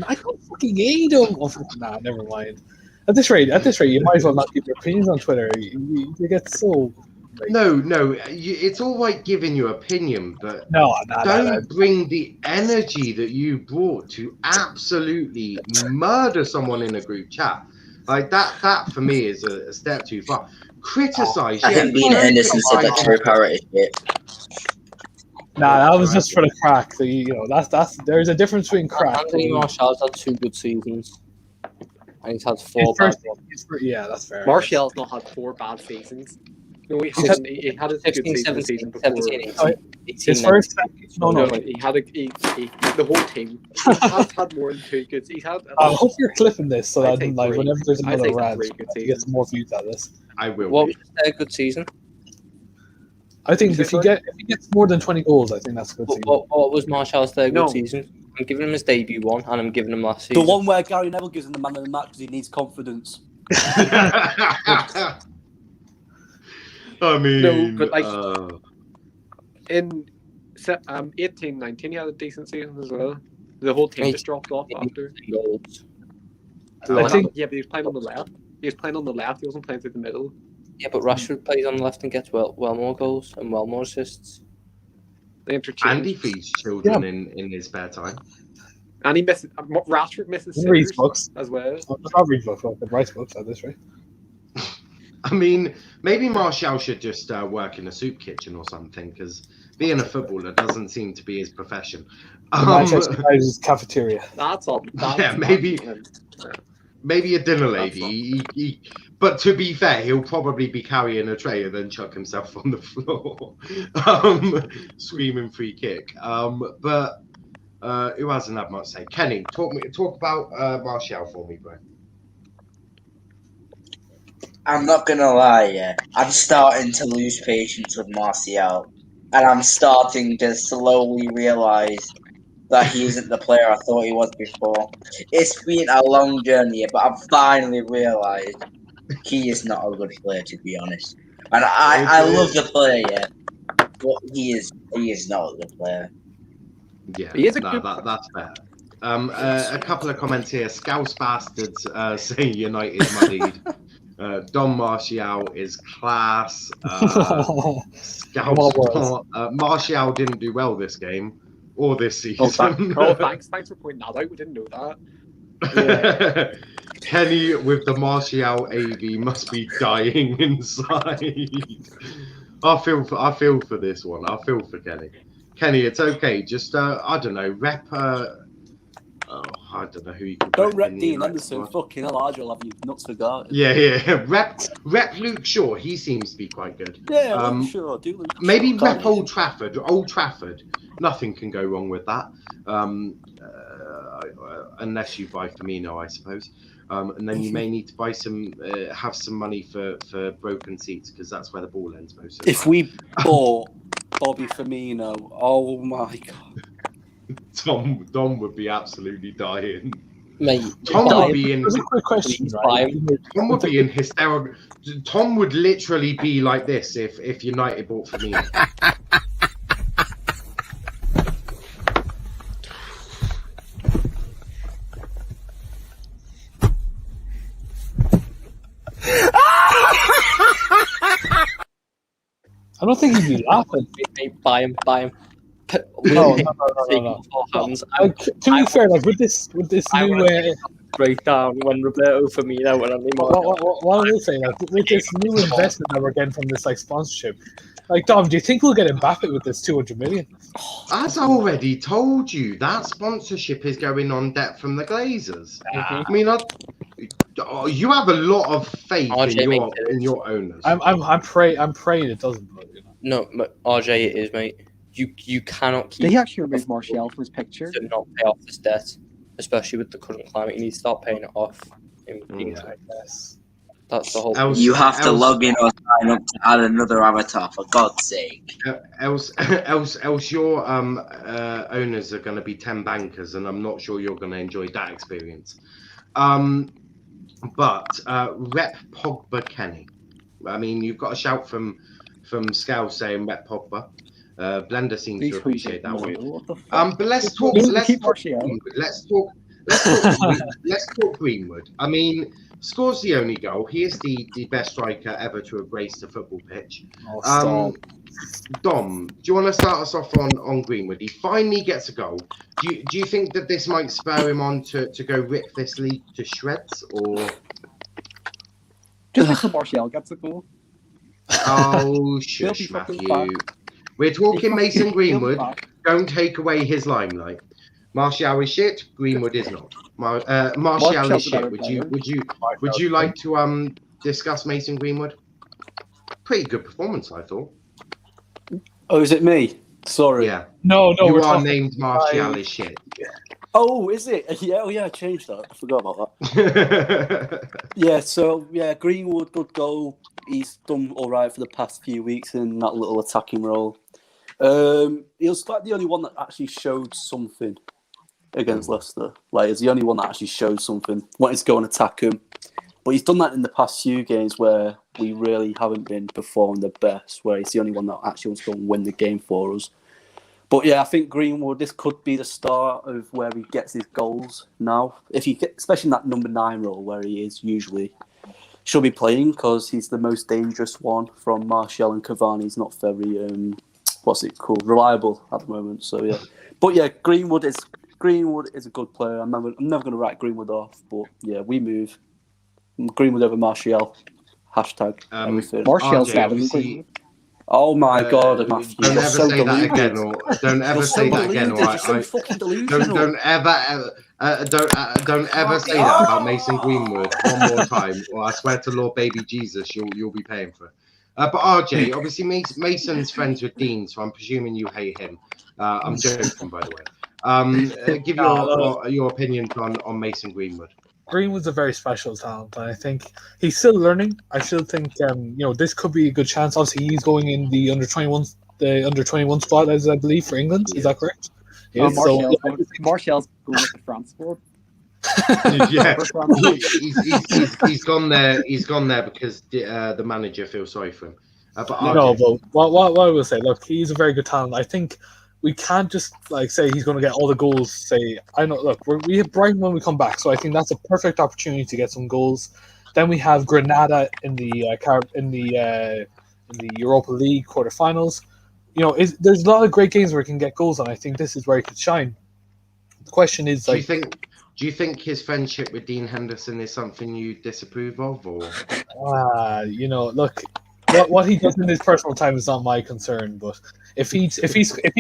fucking hate him. Oh, nah, never mind. At this rate, you might as well not give your opinions on Twitter. You get so. Like, no, it's all right giving your opinion, but don't bring the energy that you brought to absolutely murder someone in a group chat. Like that for me is a step too far. Criticize. I think being Henderson said that Troy Parrott is shit. Nah, that was just for the crack. So that's there's a difference between crack. Anthony Martial's had 2 good seasons, and he's had 4 bad ones. Yeah, that's fair. Martial's not had 4 bad seasons. No, he had a good season before. 17, 18, his first. No. He had the whole team. He has had more than 2 good. He's had. I hope you're clipping this so that whenever there's another rant, you get some more views out of this. I will. What was a good season? I think if he gets more than 20 goals, I think that's a good season. What was Martial's third good season? I'm giving him his debut one, and I'm giving him last season. The one where Gary Neville gives him the man of the match because he needs confidence. I mean, no, but in 18-19, he had a decent season as well. The whole team just dropped off after. Goals. But he was playing on the left. He wasn't playing through the middle. Yeah, but Rashford plays on the left and gets well more goals and well more assists. And he feeds children in his spare time. And he misses. Rashford misses reads books as well. I'll read books. I'll write books at this rate. I mean, maybe Martial should just work in a soup kitchen or something, because being a footballer doesn't seem to be his profession. Manchester United's cafeteria. That's all. Maybe a dinner lady. But to be fair, he'll probably be carrying a tray and then chuck himself on the floor, screaming free kick. But who hasn't had much to say? Kenny, talk about Martial for me, bro. I'm not gonna lie, I'm starting to lose patience with Martial, and I'm starting to slowly realise that he isn't the player I thought he was before. It's been a long journey, but I've finally realised he is not a good player, to be honest. And I love the player, but he is not a good player. Yeah, he is that's fair. A couple of comments here. Scouse bastards saying United muddied. Don Martial is class. Martial didn't do well this game or this season. Thanks for pointing that out. We didn't know that. Yeah. Kenny with the Martial AV must be dying inside. I feel for this one. I feel for Kenny. Kenny, it's okay. Just I don't know. Rep. I don't know who you can. Don't rep Dean Henderson. Fucking hell, I'll have you nuts forgotten. Yeah. Rep Luke Shaw. He seems to be quite good. Yeah, Luke Shaw. Do Luke maybe Shaw, rep Old Trafford. Old Trafford. Nothing can go wrong with that. Unless you buy Firmino, I suppose. And then you may need to buy have some money for broken seats, because that's where the ball ends most of the time. If we bought Bobby Firmino, oh my god. Dom would be absolutely dying. Mate, Tom would be in. That's a quick question, right? Tom would be in hysterical. Tom would literally be like this if United bought Firmino. I don't think he'd be laughing. Buy him. No. To be fair, like with this new breakdown when Roberto Firmino went on the what am I saying? Like, with this new investment that we're getting from this sponsorship, like Dom, do you think we'll get Mbappe with this 200 million? As I already told you, that sponsorship is going on debt from the Glazers. I mean, you have a lot of faith in your owners. I'm praying it doesn't. No, RJ, it is, mate. You cannot keep. Did he actually remove Martial from his picture? To not pay off this debt, especially with the current climate. You need to start paying it off. That's the whole. You have to log in or sign up to add another avatar, for God's sake. Else your owners are going to be 10 bankers, and I'm not sure you're going to enjoy that experience. But rep Pogba Kenny. I mean, you've got a shout from Scouse saying rep Pogba. Blender seems to appreciate that one. What the But let's talk. Let's talk Greenwood. I mean, scores the only goal. He is the best striker ever to have graced a football pitch. Dom, do you want to start us off on Greenwood? He finally gets a goal. Do you think that this might spur him on to go rip this league to shreds, or just until Martial gets a goal? Oh, shush, Matthew. We're talking Mason Greenwood. Don't take away his limelight. Martial is shit. Greenwood is not. Martial is shit. Would you like to discuss Mason Greenwood? Pretty good performance, I thought. Oh, is it me? Sorry. Yeah. No. You are named Martial is shit. Oh, is it? Yeah. Oh, yeah. I changed that. I forgot about that. Yeah. So Greenwood, good goal. He's done all right for the past few weeks in that little attacking role. He was like the only one that actually showed something against Leicester. Like, he's the only one that actually showed something. Wanted to go and attack him. But he's done that in the past few games where we really haven't been performing the best, where he's the only one that actually wants to go and win the game for us. But yeah, I think Greenwood, this could be the start of where he gets his goals now. If he get, especially in that number 9 role where he is usually, should be playing because he's the most dangerous one from Martial and Cavani. He's not very, reliable at the moment. So yeah, but yeah, Greenwood is a good player. I'm never going to write Greenwood off. But yeah, we move Greenwood over Martial. Hashtag everything. Martial's Greenwood. Oh my God, Matthew! Don't ever say that again, or don't ever say that again, or don't ever say that about Mason Greenwood one more time, or I swear to Lord Baby Jesus, you'll be paying for it. But RJ, obviously Mason's friends with Dean, so I'm presuming you hate him. I'm joking, by the way. Give your opinions on Mason Greenwood. Greenwood's a very special talent, and I think he's still learning. I still think this could be a good chance. Obviously, he's going in the under 21 spot, as I believe, for England. Is that correct? Martial's going with the France squad. Yeah, he's gone there. He's gone there because the manager feels sorry for him. But what I will say, look, he's a very good talent. I think we can't just say he's going to get all the goals. We have Brighton when we come back, so I think that's a perfect opportunity to get some goals. Then we have Granada in the Europa League quarterfinals. There's a lot of great games where he can get goals, and I think this is where he could shine. The question is, do you think his friendship with Dean Henderson is something you disapprove of, or? Look, what he does in his personal time is not my concern. But if he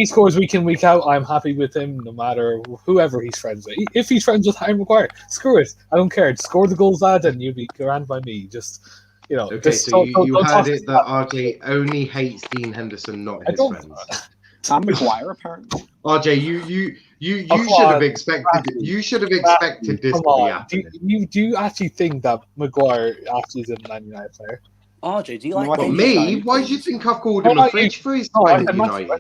scores week in, week out, I'm happy with him, no matter whoever he's friends with. If he's friends with Harry Maguire, screw it. I don't care. Score the goals, lad, and you'll be grand by me. Just. Okay, so you heard it that RJ only hates Dean Henderson, not his friends. And Maguire, apparently. RJ, you should have expected. You should have expected this to be happening. Do you actually think that Maguire actually is a Man United player? RJ, do you like me? Why do you think I've called him a fridge for his time at United?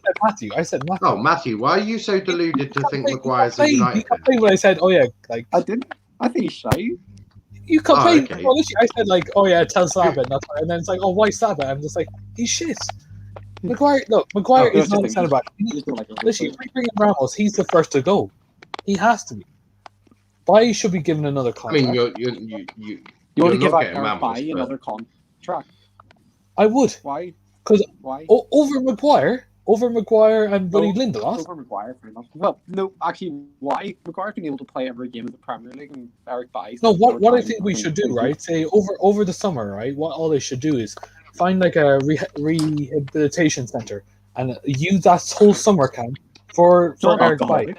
I said Matthew. Oh, Matthew, why are you so deluded to think Maguire's a United player? When I said, I didn't. I think he's shy. You complained. Okay. Well, I said tell Saba, and then it's why Saba? I'm just he's shit. Maguire is not a centre back. Literally, if we bring in Ramos, he's the first to go. He has to be. Why should be given another contract? I mean, you want to give Ramos another contract? I would. Why? Because over Maguire and Buddy Lindelof. Over Maguire, pretty much. Well, no, actually, why? Maguire's been able to play every game of the Premier League, and Eric Bailly's. No, what I think we should do, right? Say over the summer, right? What all they should do is find a rehabilitation center and use that whole summer camp for Eric Bailly.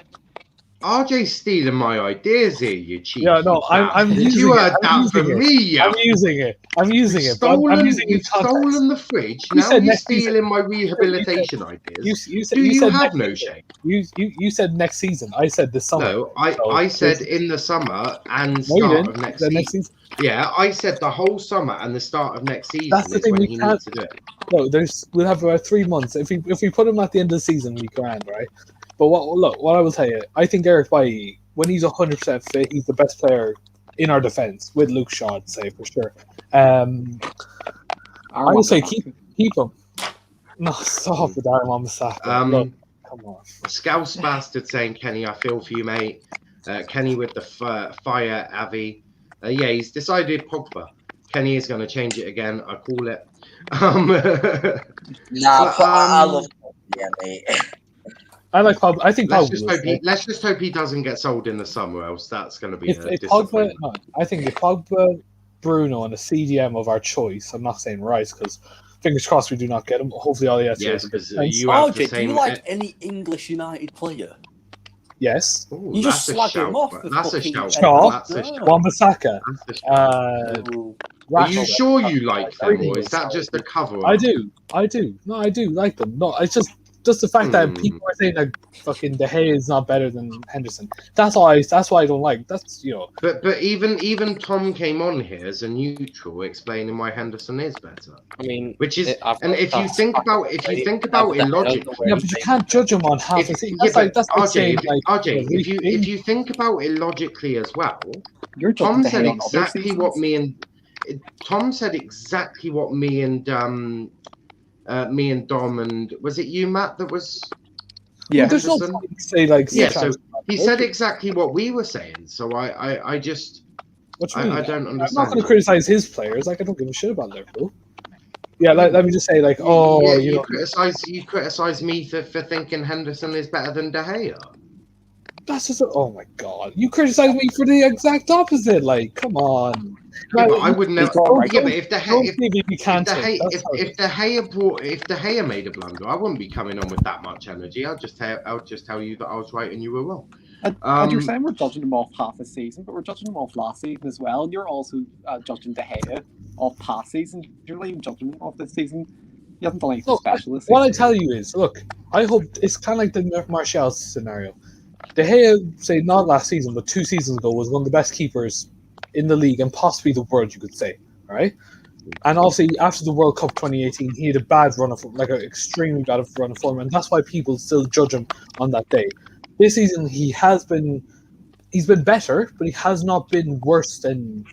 RJ's stealing my ideas here, you cheap. Yeah, no, I'm using it. You heard that from me. I'm using it. I'm using it. You've stolen the fridge. Now you're stealing my rehabilitation ideas. You have no shame? You said next season. I said this summer. No, I said in the summer and start of next season. Yeah, I said the whole summer and the start of next season. That's the thing when we can't do it. No, we'll have about 3 months. If we put him at the end of the season, we grand, right? But what I will tell you, I think Eric Bailly, when he's 100% fit, he's the best player in our defence, with Luke Shaw, I'd say, for sure. I would say keep him. No, stop with that, Mama Saka. Look, come on. Scouse Bastard saying, Kenny, I feel for you, mate. Kenny with the fire, Avi. Yeah, he's decided Pogba. Kenny is going to change it again. I call it. I love Pogba, mate. I like Pogba. I think let's just hope he doesn't get sold in the summer, else that's going to be a disappointment. Pogba, I think if Pogba, Bruno, and a CDM of our choice, I'm not saying Rice, because fingers crossed we do not get him. Hopefully all he has to do is you have do you like any English United player? Yes. Ooh, you just slag him off. That's a shout. Wan-Bissaka. Are you sure you like them, or is that just a cover? I do. No, I do like them. No, it's just the fact that people are saying that fucking De Gea is not better than Henderson. That's why I don't like. That's But even Tom came on here as a neutral, explaining why Henderson is better. I mean, which is, and if you think about it logically, yeah, but you can't judge him on half a season. That's like RJ, if you think about it logically as well, Tom said exactly what me and me and Dom and was it you, Matt, that was there's no point to say like so he said exactly what we were saying, so I just I don't understand. I'm not going to criticize his players, like I don't give a shit about Liverpool. Yeah, let me just say you criticize me for thinking Henderson is better than De Gea. That's just oh my god! You criticize me for the exact opposite. Like, come on. Yeah, but I would never. Yeah, but if De Gea made a blunder, I wouldn't be coming on with that much energy. I'll just tell you that I was right and you were wrong. And you're saying we're judging him off half a season, but we're judging him off last season as well. And you're also judging De Gea off past season. You're not even judging him off this season. You haven't done anything special this season. What I tell you is, look, I hope it's kind of like the Martial scenario. De Gea, say not last season, but 2 seasons ago, was one of the best keepers in the league and possibly the world, you could say, right? And obviously, after the World Cup 2018, he had a bad run of, like an extremely bad run of form, and that's why people still judge him on that day. This season, he's been better, but he has not been worse than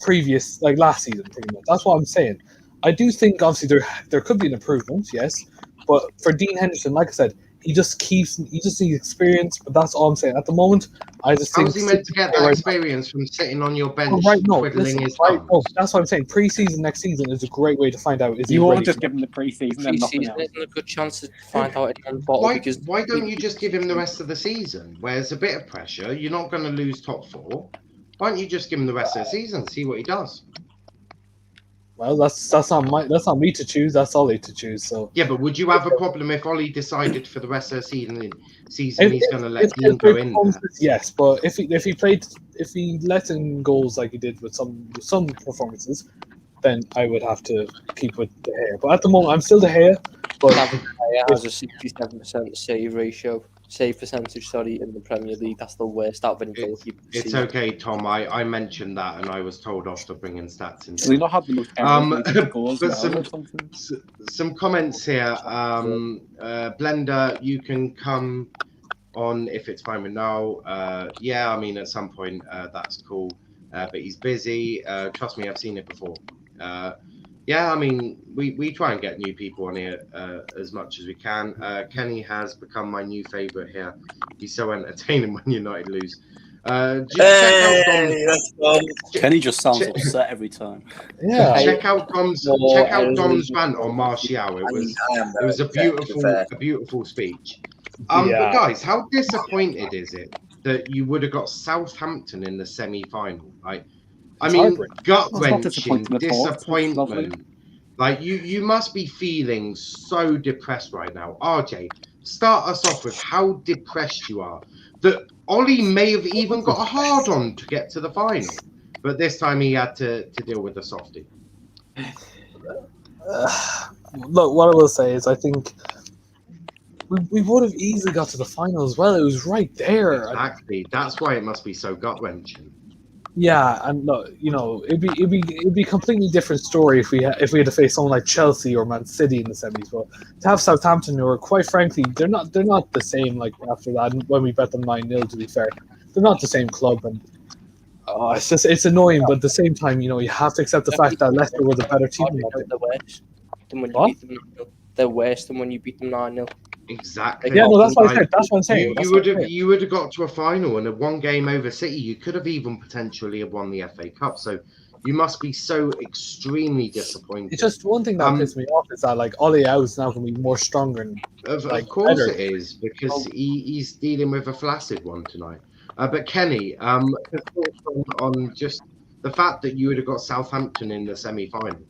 previous, like last season, pretty much. That's what I'm saying. I do think, obviously, there could be an improvement, yes, but for Dean Henderson, like I said, he just needs experience, but that's all I'm saying. At the moment, I just think... How's he meant to get that experience from sitting on your bench twiddling his thumbs? That's what I'm saying. Pre-season next season is a great way to find out. You won't just give him the pre-season and nothing else. Isn't a good chance to find out in the bottle. Why don't you just give him the rest of the season? Where there's a bit of pressure, you're not going to lose top 4. Why don't you just give him the rest of the season, see what he does? Well, that's not me to choose. That's Ollie to choose. So yeah, but would you have a problem if Ollie decided for the rest of the season he's going to let Dean go in? Yes, but if he let in goals like he did with some performances, then I would have to keep with De Gea. But at the moment, I'm still De Gea. But De Gea has a 67% save percentage, in the Premier League. That's the worst out of any goalkeeper. It's okay, Tom. I mentioned that, and I was told off to bring in stats. Does he not have the most goals? But some comments here. Blender, you can come on if it's fine with Noel. Yeah, I mean, at some point, that's cool. But he's busy. Trust me, I've seen it before. Yeah, I mean, we try and get new people on here as much as we can. Kenny has become my new favourite here. He's so entertaining when United lose. Kenny just sounds upset every time. Yeah. Check out Dom's rant on Martial. It was a beautiful speech. But guys, how disappointed is it that you would have got Southampton in the semi-final? I mean, gut-wrenching disappointment. Like, you must be feeling so depressed right now. RJ, start us off with how depressed you are. That Ollie may have even got a hard-on to get to the final, but this time he had to deal with the softie. Look, what I will say is I think we would have easily got to the final as well. It was right there. Exactly. That's why it must be so gut-wrenching. Yeah, and look, it'd be a completely different story if we had to face someone like Chelsea or Man City in the semis. But to have Southampton, who are quite frankly, they're not the same. Like after that, when we bet them 9-0, to be fair, they're not the same club, and it's annoying. But at the same time, you have to accept the fact that Leicester were the better team. they're worse than when you beat them 9-0. Exactly. Yeah, no, that's what I said. That's what I'm saying. You would have got to a final and a one game over City. You could have even potentially have won the FA Cup. So you must be so extremely disappointed. It's just one thing that pissed me off is that like Ollie out is now going to be more stronger. And, of course better. It is because he's dealing with a flaccid one tonight. But Kenny, on just the fact that you would have got Southampton in the semi-final.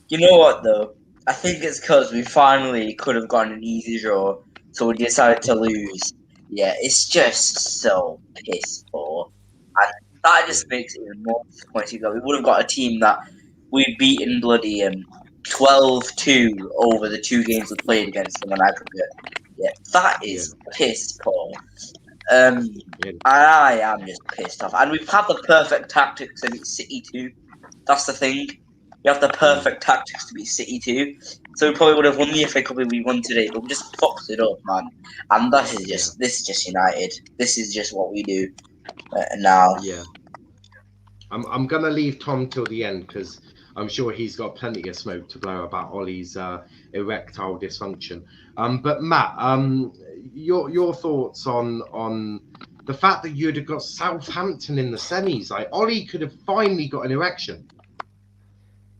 You know what though? I think it's because we finally could have gotten an easy draw, so we decided to lose. Yeah, it's just so piss poor. And that just makes it even more disappointing that we would have got a team that we'd beaten bloody 12-2 over the 2 games we played against them on aggregate. Yeah, that is piss poor. I am just pissed off. And we've had the perfect tactics to beat City too. That's the thing. We have the perfect tactics to beat City too. So we probably would have won the FA Cup if we won today, but we just fucked it up, man. And this is just United. This is just what we do now. Yeah. I'm gonna leave Tom till the end because I'm sure he's got plenty of smoke to blow about Ollie's erectile dysfunction. But Matt, your thoughts on the fact that you'd have got Southampton in the semis? Like Ollie could have finally got an erection.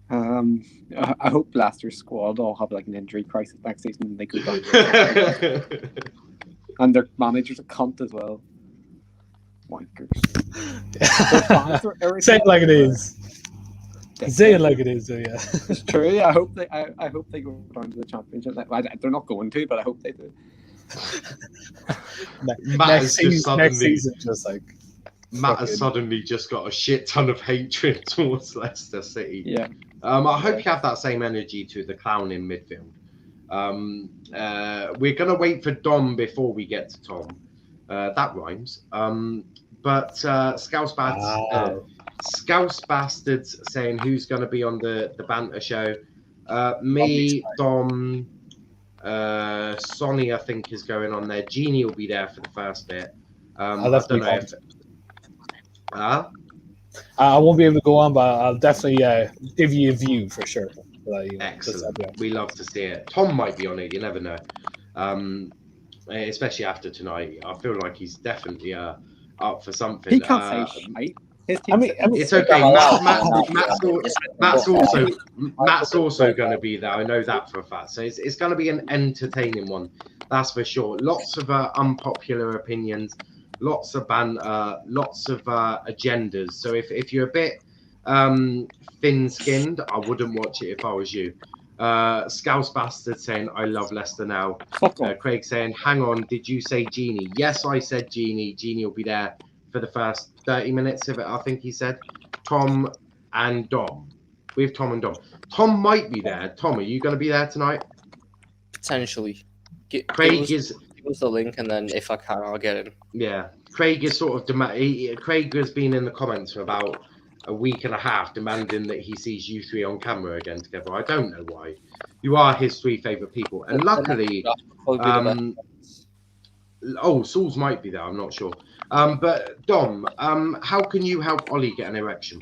I hope Leicester's squad all have like an injury crisis next season and they go down. And their manager's a cunt as well. Wankers. Say it like it is. Say it like it is. So yeah, it's true. Yeah, I hope they go down to the championship. They're not going to, but I hope they do. next season, just like. Matt has suddenly just got a shit ton of hatred towards Leicester City. Yeah. I hope you have that same energy to the clown in midfield. We're going to wait for Dom before we get to Tom. That rhymes. But Scouse Bastards saying who's going to be on the banter show. Me, Dom, Sonny, I think, is going on there. Jeannie will be there for the first bit. I don't know if... I won't be able to go on, but I'll definitely give you a view for sure. Excellent. We love to see it. Tom might be on it. You never know. Especially after tonight, I feel like he's definitely up for something. He can't say shite. It's okay. Matt's also going to be there. I know that for a fact. So it's going to be an entertaining one. That's for sure. Lots of unpopular opinions. Lots of banter, lots of agendas. So if you're a bit thin-skinned, I wouldn't watch it if I was you. Scouse Bastard saying, I love Leicester now. Craig saying, hang on, did you say Jeannie? Yes, I said Jeannie. Jeannie will be there for the first 30 minutes of it, I think he said. Tom and Dom. We have Tom and Dom. Tom might be there. Tom, are you going to be there tonight? Potentially. Craig is... the link, and then if I can, I'll get him. Yeah, Craig is sort of Craig has been in the comments for about a week and a half demanding that he sees you three on camera again together. I don't know why. You are his 3 favourite people, and luckily, Saul's might be there. I'm not sure. But Dom, how can you help Ollie get an erection?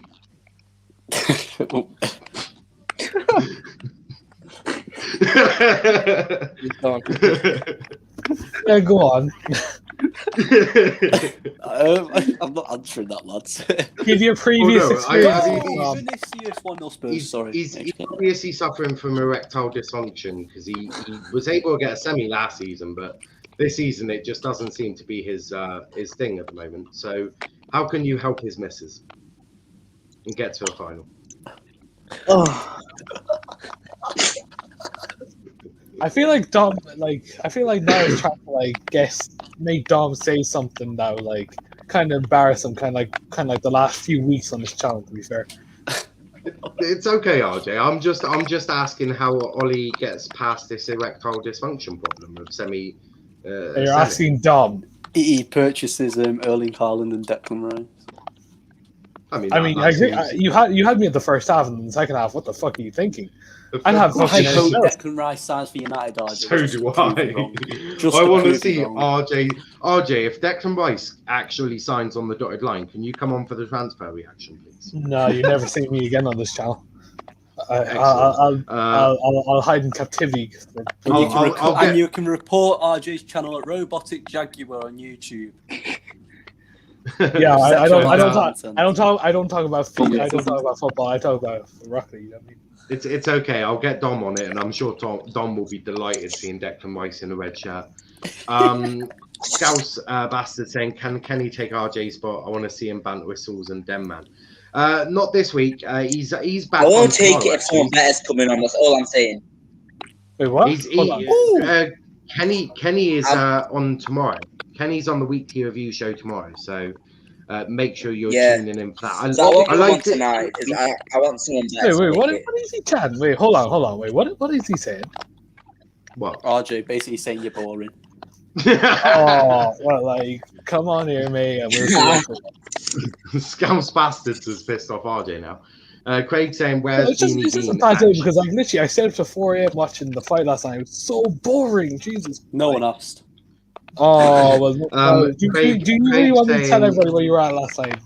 Yeah, go on. I'm not answering that, lads. Give your previous experience. He's obviously suffering from erectile dysfunction because he was able to get a semi last season, but this season it just doesn't seem to be his thing at the moment. So how can you help his missus and get to a final? I feel like Dom, now is trying to make Dom say something that would kind of embarrass him, kind of like the last few weeks on this channel. To be fair, it's okay, RJ. I'm just asking how Ollie gets past this erectile dysfunction problem of semi. You're asking Dom. He purchases Erling Haaland and Declan Rice. I mean, I agree. You had me at the first half, and in the second half, what the fuck are you thinking? I'd have fucking Declan Rice signs for United. So do I. I want to see RJ. RJ, if Declan Rice actually signs on the dotted line, can you come on for the transfer reaction, please? No, you never see me again on this channel. I'll hide in captivity. And you can report RJ's channel at Robotic Jaguar on YouTube. Yeah, I don't talk about feet. I don't talk about football. I talk about rugby. You know what I mean? It's okay. I'll get Dom on it, and I'm sure Dom will be delighted seeing Declan Rice in a red shirt. Scouse Bastard saying, can Kenny take RJ's spot? I want to see him banter whistles and Denman. Not this week. He's back. I won't take it if someone better's coming on. That's all I'm saying. Wait, what? Kenny is on tomorrow. Kenny's on the weekly review show tomorrow, so make sure you're tuning in for that. I like tonight because I want someone better. Wait, what is he chatting? Wait, hold on. Wait, what is he saying? What? RJ basically saying you're boring. Oh, well, like, come on here, mate. Scouse Bastards has pissed off RJ now. Craig saying, "Where's it's just a bad day because I stayed up to 4 a.m. watching the fight last night. It was so boring. Jesus. No one asked. Oh, well, do you really want me to tell everybody where you were at last night?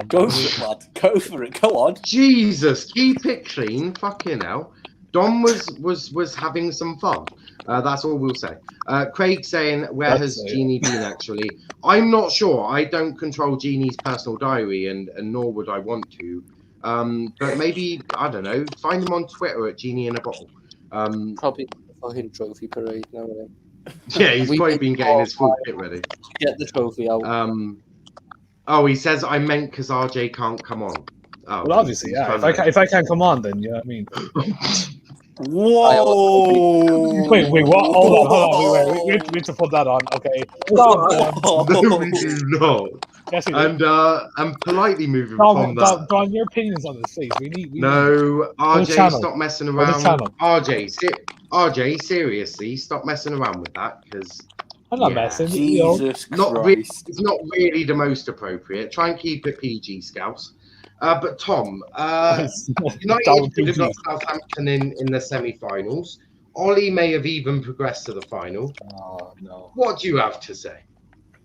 Go for it, lad. Go for it. Go on. Jesus, keep it clean. Fucking hell. Dom was having some fun. That's all we'll say. Craig saying, where has Jeannie been actually? I'm not sure. I don't control Jeannie's personal diary, and nor would I want to. But maybe, I don't know, find him on Twitter at Jeannie in a Bottle. Probably the fucking trophy parade now. Yeah, he's probably been getting his full kit ready. Get the trophy out. Oh, he says I meant because RJ can't come on. Oh, well, obviously, yeah. If I can't come on, then you know what I mean. Whoa! Wait, what? Hold on. Wait. We have to put that on. Okay. No, we do not. Yes, we do. And politely moving from that. Don, your opinions on this, please. We need. No, RJ, stop messing around. RJ, seriously, stop messing around with that because I'm not messing. Jesus Christ. It's not really the most appropriate. Try and keep it PG, Scouse. But Tom, United could have got Southampton in the semi-finals. Ollie may have even progressed to the final. Oh, no. What do you have to say?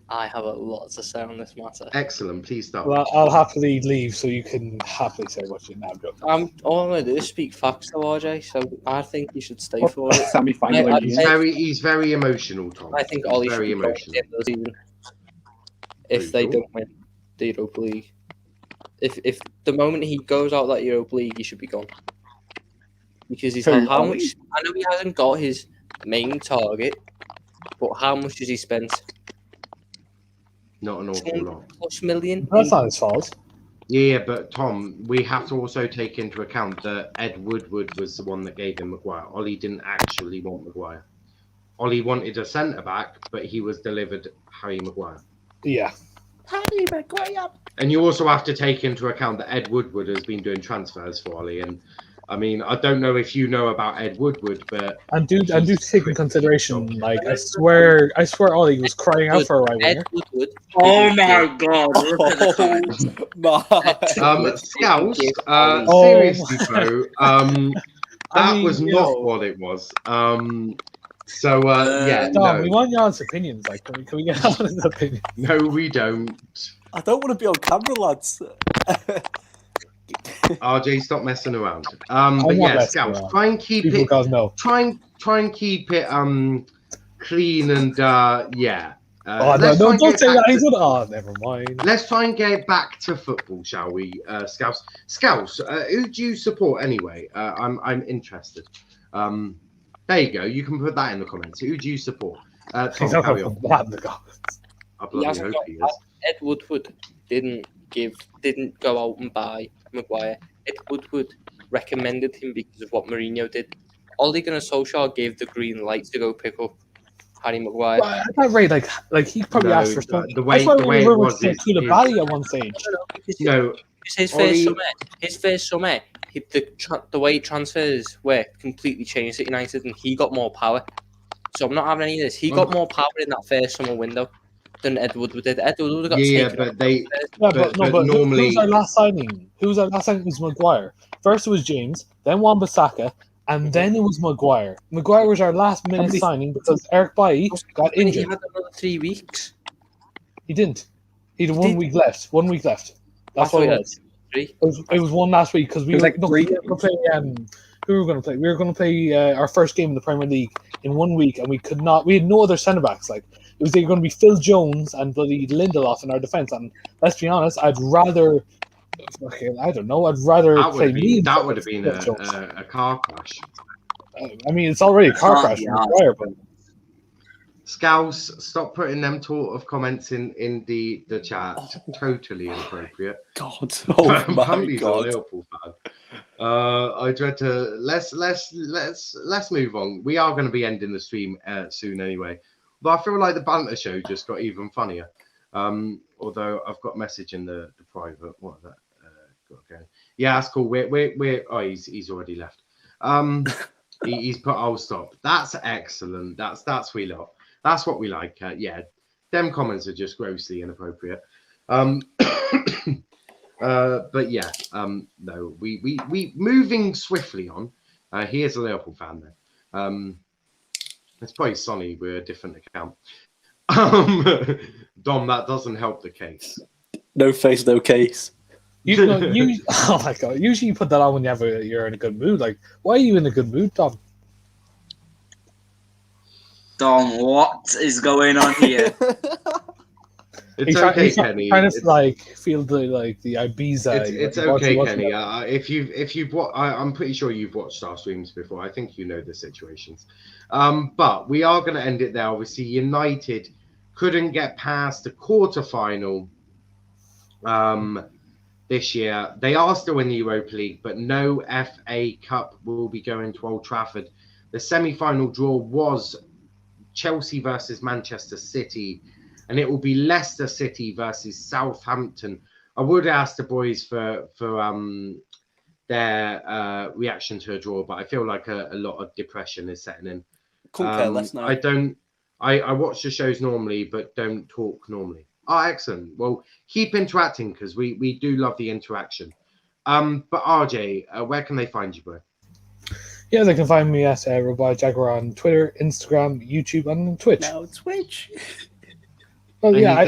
I have a lot to say on this matter. Excellent. Please start. Well, I'll happily leave so you can happily say what you now go. All I'm going to do is speak facts to RJ, so I think he should stay for it. Semi-final. He's very emotional, Tom. I think Ollie should be emotional. If they don't win the Europa League. If the moment he goes out that Europa League, he should be gone. Because he's like, how much? I know he hasn't got his main target, but how much has he spent? Not an awful lot. Plus million. That's not his fault. Yeah, but Tom, we have to also take into account that Ed Woodward was the one that gave him Maguire. Ollie didn't actually want Maguire. Ollie wanted a centre back, but he was delivered Harry Maguire. Yeah. Harry Maguire. And you also have to take into account that Ed Woodward has been doing transfers for Ollie. And I mean, I don't know if you know about Ed Woodward, but and do take in consideration, like I swear Ollie was crying out for a right winger. Oh my god! Scouse, seriously though, that was not what it was. So yeah, Dom, we want y'all's opinions. Like, can we get y'all's opinions? No, we don't. I don't want to be on camera, lads. RJ, stop messing around. But yeah, Scouts, try and keep it. Try and keep it clean and yeah. Don't say that. Never mind. Let's try and get back to football, shall we, Scouts? Scouts, who do you support anyway? I'm interested. There you go. You can put that in the comments. Who do you support? Tom, carry on. I bloody hope he is. Ed Woodward didn't go out and buy Maguire. Ed Woodward recommended him because of what Mourinho did. Ole Gunnar Solskjaer gave the green light to go pick up Harry Maguire. Well, I thought Ray, like he probably asked for something. The way it was to the body at one stage. No, his first summer, the way transfers were completely changed at United, and he got more power. So I'm not having any of this. He got more power in that first summer window than Ed Woodward did. Ed Woodward got taken but normally who's our last signing? Who's our last signing? It was Maguire. First it was James, then Wan-Bissaka, and then it was Maguire. Maguire was our last minute signing because Eric Bailly got injured. He had another 3 weeks. He didn't. He had 1 week left. 1 week left. That's what it was. 3. It was one last week because we It was were like no, 3 we were going to play. Who were we going to play? We were going to play our first game in the Premier League in 1 week, and we could not. We had no other centre backs. Like it was either going to be Phil Jones and bloody Lindelof in our defence. And let's be honest, I'd rather. Okay, I don't know. I'd rather play me. That would have been a car crash. I mean, it's already a car crash in the fire, but. Scouse, stop putting them sort of comments in the chat. Totally inappropriate. God, oh my Apparently God. he's a Liverpool fan. I dread to let's move on. We are going to be ending the stream soon anyway. But I feel like the banter show just got even funnier. Although I've got a message in the private. What is that? Okay. Yeah, that's cool. We're oh he's already left. He's put I'll stop. That's excellent. That's we lot. That's what we like. Yeah, them comments are just grossly inappropriate. But yeah, no, we moving swiftly on. He is a Liverpool fan then. It's probably Sonny with a different account. Dom, that doesn't help the case. No face, no case. Oh my God! Usually you put that on when you're in a good mood. Like, why are you in a good mood, Dom? Dom, what is going on here? It's okay, Kenny. Kind of like feel the Ibiza. It's okay, Kenny. If you've I'm pretty sure you've watched our streams before. I think you know the situations. But we are going to end it there. Obviously, United couldn't get past the quarterfinal this year. They are still in the Europa League, but no FA Cup will be going to Old Trafford. The semi-final draw was Chelsea versus Manchester City, and it will be Leicester City versus Southampton. I would ask the boys for their reaction to a draw, but I feel like a lot of depression is setting in. I watch the shows normally, but don't talk normally. Oh, excellent. Well, keep interacting because we do love the interaction. But RJ, where can they find you, bro? Yeah, they can find me at Robot Jaguar on Twitter, Instagram, YouTube, and Twitch. Now Twitch. Well, yeah, I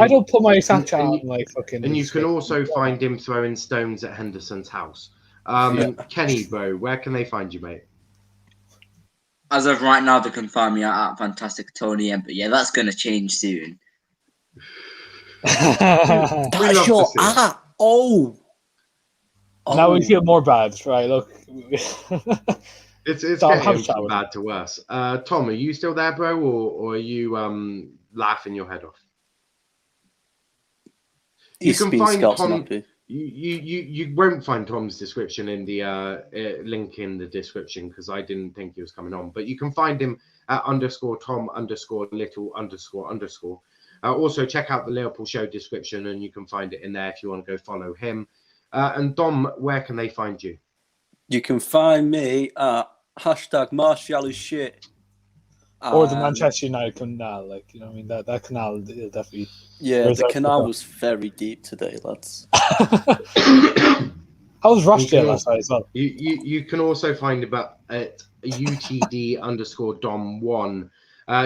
don't put my Snapchat on like fucking. And you can also find him throwing stones at Henderson's house. Kenny, bro, where can they find you, mate? As of right now, they can find me at Fantastic Tony M. But yeah, that's going to change soon. That's your at. Oh. Now we feel more bad, right? Look, it's getting from bad to worse. Tom, are you still there, bro, or are you laughing your head off? You can find Tom. You won't find Tom's description in the link in the description because I didn't think he was coming on. But you can find him at _Tom_little___. Also, check out the Liverpool show description and you can find it in there if you want to go follow him. And Dom, where can they find you? You can find me at #Martial is shit. Or the Manchester United canal, like, you know what I mean? That canal will definitely... Yeah, the canal was very deep today, lads. How was Rochdale last night as well? You can also find him at UTD_Dom1.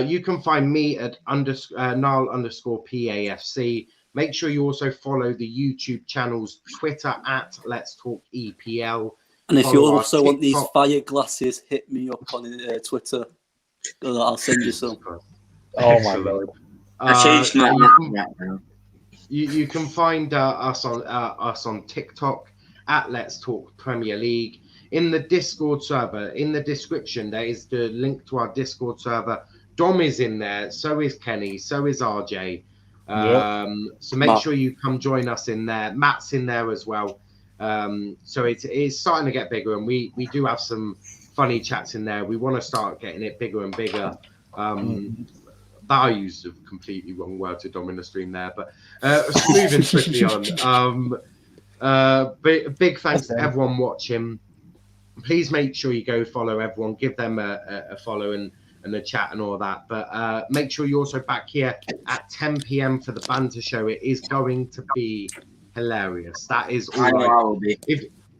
You can find me at Nile_PAFC. Make sure you also follow the YouTube channel's Twitter at Let's Talk EPL. And if you also want these fire glasses, hit me up on Twitter. I'll send you some. Oh my God. I changed my right now. You can find us on TikTok at Let's Talk Premier League. In the Discord server, in the description, there is the link to our Discord server. Dom is in there, so is Kenny, so is RJ. So make sure you come join us in there. Matt's in there as well. So it's starting to get bigger, and we do have some funny chats in there. We want to start getting it bigger and bigger. That I used a completely wrong word to Dom in the stream there, but moving quickly on. Big thanks to everyone watching. Please make sure you go follow everyone, give them a follow and a chat and all that. But make sure you're also back here at 10 p.m. for the banter show. It is going to be hilarious. That is all right.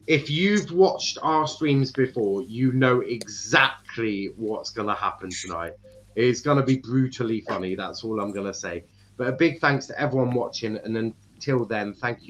If you've watched our streams before, you know exactly what's going to happen tonight. It's going to be brutally funny. That's all I'm going to say. But a big thanks to everyone watching. And until then, thank you.